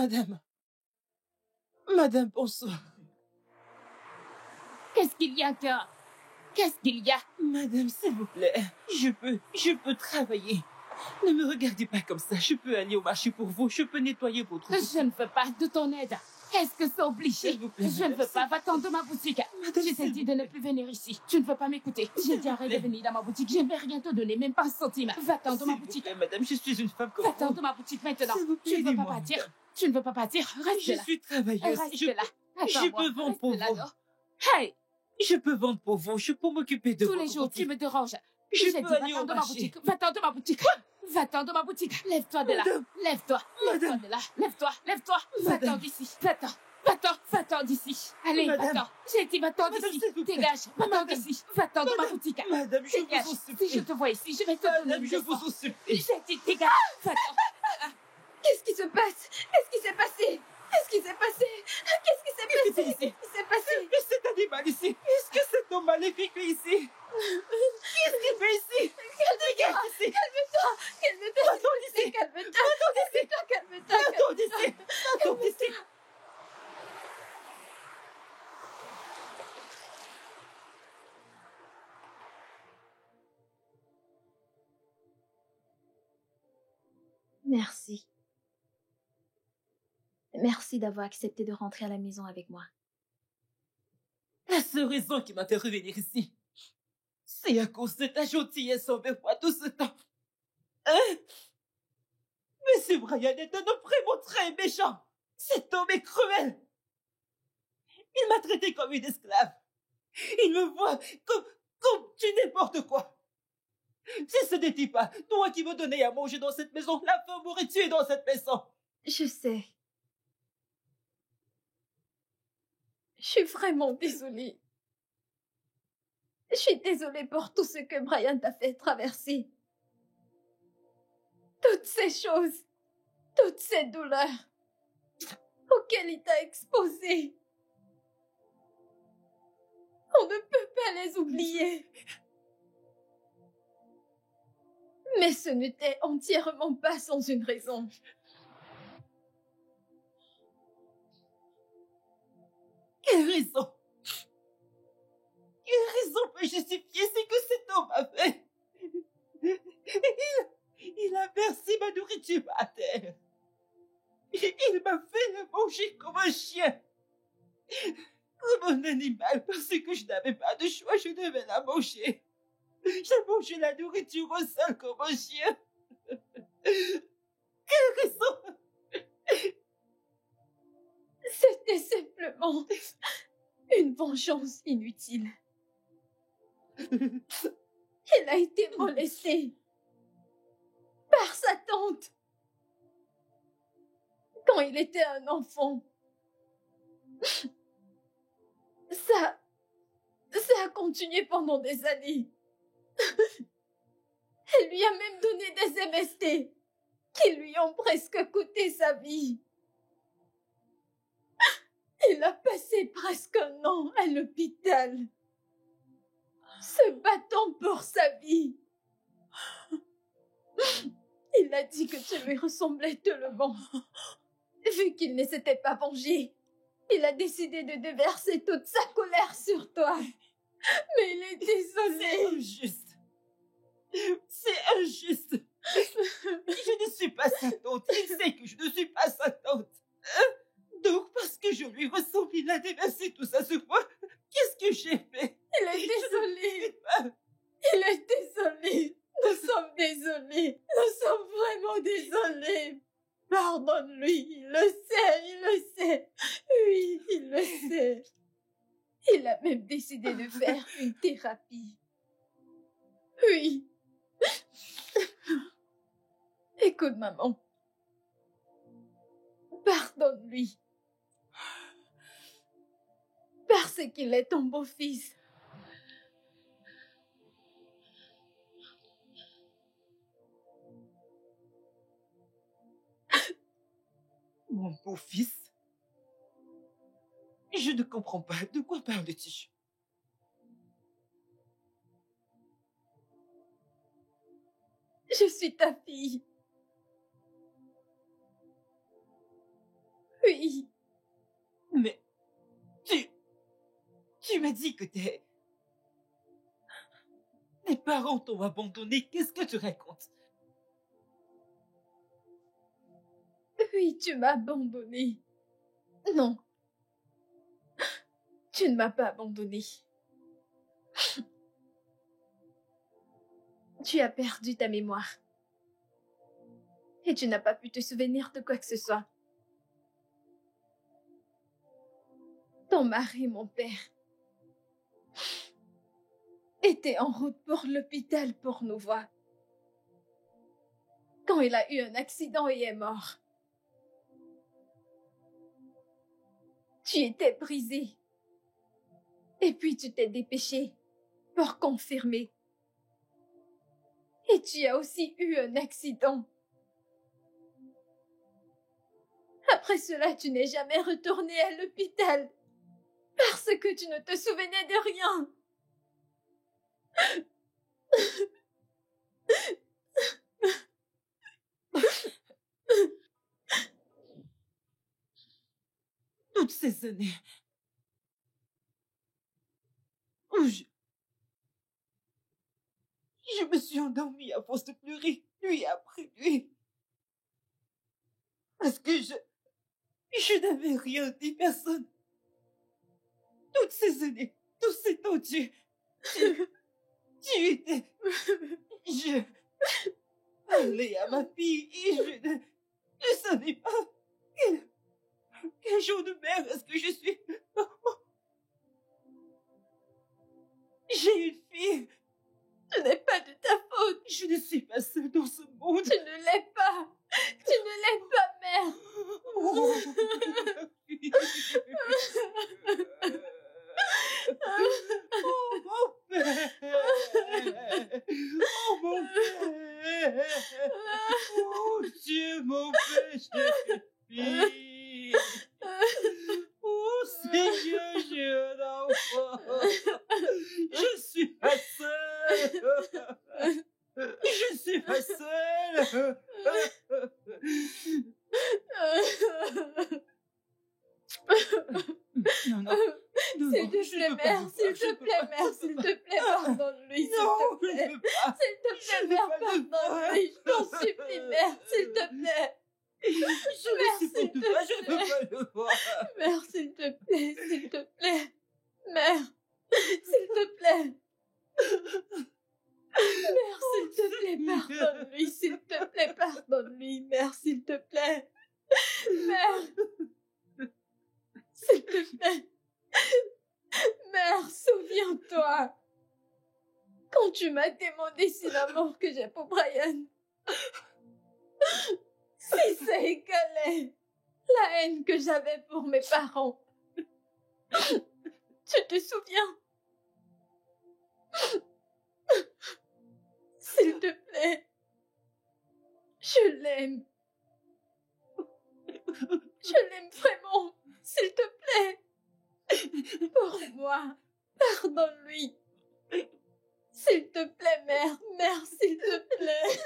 Madame. Madame, bonsoir. Qu'est-ce qu'il y a, cœur? Qu'est-ce qu'il y a? Madame, s'il vous plaît, je peux travailler. Ne me regardez pas comme ça. Je peux aller au marché pour vous. Je peux nettoyer votre boutique. Je ne veux pas de ton aide. Est-ce que c'est obligé? S'il vous plaît, Je ne veux pas. Va-t'en de ma boutique. Madame, Je t'ai dit de ne plus venir ici. Tu ne veux pas m'écouter. J'ai dit arrête de venir dans ma boutique. Je ne vais rien te donner, même pas un centime. Va-t'en de ma S'il vous boutique. plaît, madame, je suis une femme comme Va-t'en vous. de ma boutique maintenant. S'il vous plaît, Tu ne veux pas aidez-moi, partir. madame. Tu ne veux pas partir. Reste Je là. suis travailleuse. Reste Je là. Attends-moi. peux vendre pour Reste là, vous. non. Hey! Je peux vendre pour vous. Je peux m'occuper de Tous votre les jours, tu boutique. me déranges. Je J'ai peux dit, aller va-t'en au de ma marché. boutique. Va-t'en de ma boutique. Va-t'en de ma boutique. Lève-toi de là. Madame. Lève-toi. Lève-toi Madame. de là. Lève-toi. Lève-toi. Va-t'en Madame. d'ici. Va-t'en. Va-t'en. Va-t'en d'ici. Allez, Madame. va-t'en. J'ai dit, va-t'en Madame, d'ici. s'il vous plaît. Dégage. Va-t'en Madame. d'ici. Va-t'en de ma Madame. boutique. Madame, je Dégage. vous en Si je supplie. te vois ici, je vais te donner Madame, des je vous efforts. en supplie. J'ai dit, dégage. Va-t'en. Qu'est-ce qui se passe? Qu'est-ce qui s'est passé? Qu'est-ce qui s'est passé? Qu'est-ce qui s'est Qu'est-ce passé? qui s'est Qu'est-ce qui s'est passé? Est-ce que cet animal ici? Est-ce que cet homme maléfique est ici? Qu'est-ce qu'il fait ici? Calme-toi, Ici. calme-toi, calme-toi, Attends ici. calme-toi, calme-toi, calme-toi, Attends ici. Attends ici. Merci. Merci d'avoir accepté de rentrer à la maison avec moi. La seule raison qui m'a fait revenir ici, c'est à cause de ta gentillesse envers moi tout ce temps. Hein? Monsieur Brian est un homme vraiment très méchant. Cet homme est cruel. Il m'a traité comme une esclave. Il me voit comme tu n'importe quoi. Si ce n'était pas toi qui me donnais à manger dans cette maison, la femme m'aurait tué dans cette maison. Je sais. Je suis vraiment désolée. Je suis désolée pour tout ce que Brian t'a fait traverser. Toutes ces choses, toutes ces douleurs auxquelles il t'a exposé. On ne peut pas les oublier. Mais ce n'était entièrement pas sans une raison. Quelle raison? Quelle raison peut justifier ce que cet homme a fait? Il a versé ma nourriture à terre. Il m'a fait manger comme un chien. Comme un animal, parce que je n'avais pas de choix, je devais la manger. J'ai mangé la nourriture au sol comme un chien. Quelle raison? C'était simplement une vengeance inutile. Il a été molesté par sa tante quand il était un enfant. Ça a continué pendant des années. Elle lui a même donné des MST qui lui ont presque coûté sa vie. Il a passé presque un an à l'hôpital, se battant pour sa vie. Il a dit que tu lui ressemblais tellement. Vu qu'il ne s'était pas vengé, il a décidé de déverser toute sa colère sur toi. Mais il est désolé. C'est injuste. C'est injuste. Je ne suis pas sa tante. Il sait que je ne suis pas sa tante. Donc, parce que je lui ressemble, il a déversé tout ça sur moi. Qu'est-ce que j'ai fait? Il est désolé. Je ne sais pas. Il est désolé. Nous sommes désolés. Nous sommes vraiment désolés. Pardonne-lui. Il le sait. Il le sait. Oui, il le sait. Il a même décidé de faire une thérapie. Oui. Écoute, maman. Pardonne-lui. Parce qu'il est ton beau-fils. Mon beau-fils? Je ne comprends pas. De quoi parles-tu? Je suis ta fille. Oui, Mais tu m'as dit que tes parents t'ont abandonné. Qu'est-ce que tu racontes? oui, tu m'as abandonné. Non, tu ne m'as pas abandonné. Tu as perdu ta mémoire. Et tu n'as pas pu te souvenir de quoi que ce soit. Ton mari, mon père, était en route pour l'hôpital pour nous voir. Quand il a eu un accident et est mort. Tu étais brisé. Et puis tu t'es dépêché pour confirmer. Et tu as aussi eu un accident. Après cela, tu n'es jamais retourné à l'hôpital parce que tu ne te souvenais de rien. Toutes ces années où je me suis endormie à force de pleurer nuit après nuit. Parce que je n'avais rien dit, personne. Toutes ces années, tous ces temps, tu étais... Je parlais à ma fille et je ne savais pas quel genre de mère est-ce que je suis. J'ai une fille. Ce n'est pas de ta faute. Je ne suis pas seule dans ce monde. Tu ne l'es pas. Tu ne l'es pas, mère. Oh mon père. Oh mon père. Oh Dieu, mon péché. Oh Seigneur, j'ai un enfant. Je suis pas seule. Je suis pas seule. Non, non. S'il te plaît, mère, s'il te plaît, mère, s'il te plaît, pardonne-lui, s'il te plaît. S'il te plaît, mère, pardonne-lui, je t'en supplie, mère, s'il te plaît. Je ne peux pas le voir. Mère, s'il te plaît, s'il te plaît. Mère, s'il te plaît. Mère, s'il te plaît, pardonne-lui, s'il te plaît, pardonne-lui, mère, s'il te plaît. Mère, s'il te plaît. Mère, souviens-toi. Quand tu m'as demandé si l'amour que j'ai pour Brian, si ça égalait la haine que j'avais pour mes parents. Tu te souviens? S'il te plaît. Je l'aime. Je l'aime vraiment. S'il te plaît. Pour moi. Pardonne-lui. S'il te plaît, mère. Mère, s'il te plaît.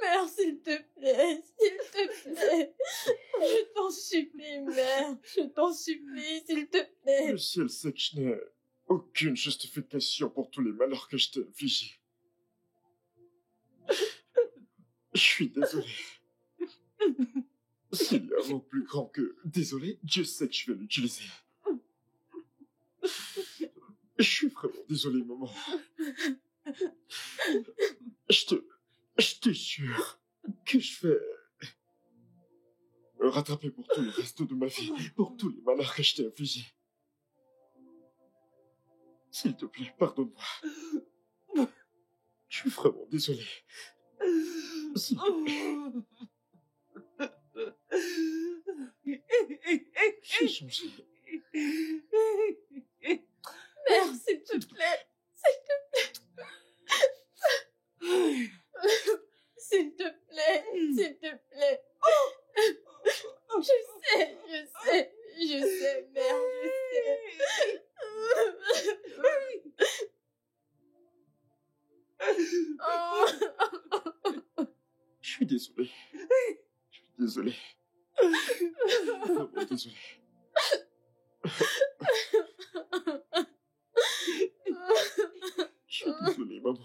Mère, s'il te plaît. S'il te plaît. Je t'en supplie, mère. Je t'en supplie, s'il te plaît. Le ciel sait que je n'ai aucune justification pour tous les malheurs que je t'ai infligés. Je suis désolé. S'il y a un mot plus grand que désolé, Dieu sait que je vais l'utiliser. Je suis vraiment désolé, maman. Je te jure que je vais rattraper pour tout le reste de ma vie, pour tous les malheurs que je t'ai infligés. S'il te plaît, pardonne-moi. Je suis vraiment désolé. S'il te plaît. J'ai changé. Mère, s'il te plaît. S'il te plaît. S'il te plaît. S'il te plaît. Je sais, mère, je sais. Je suis désolé. désolé. Vraiment désolé. Je suis désolé, maman.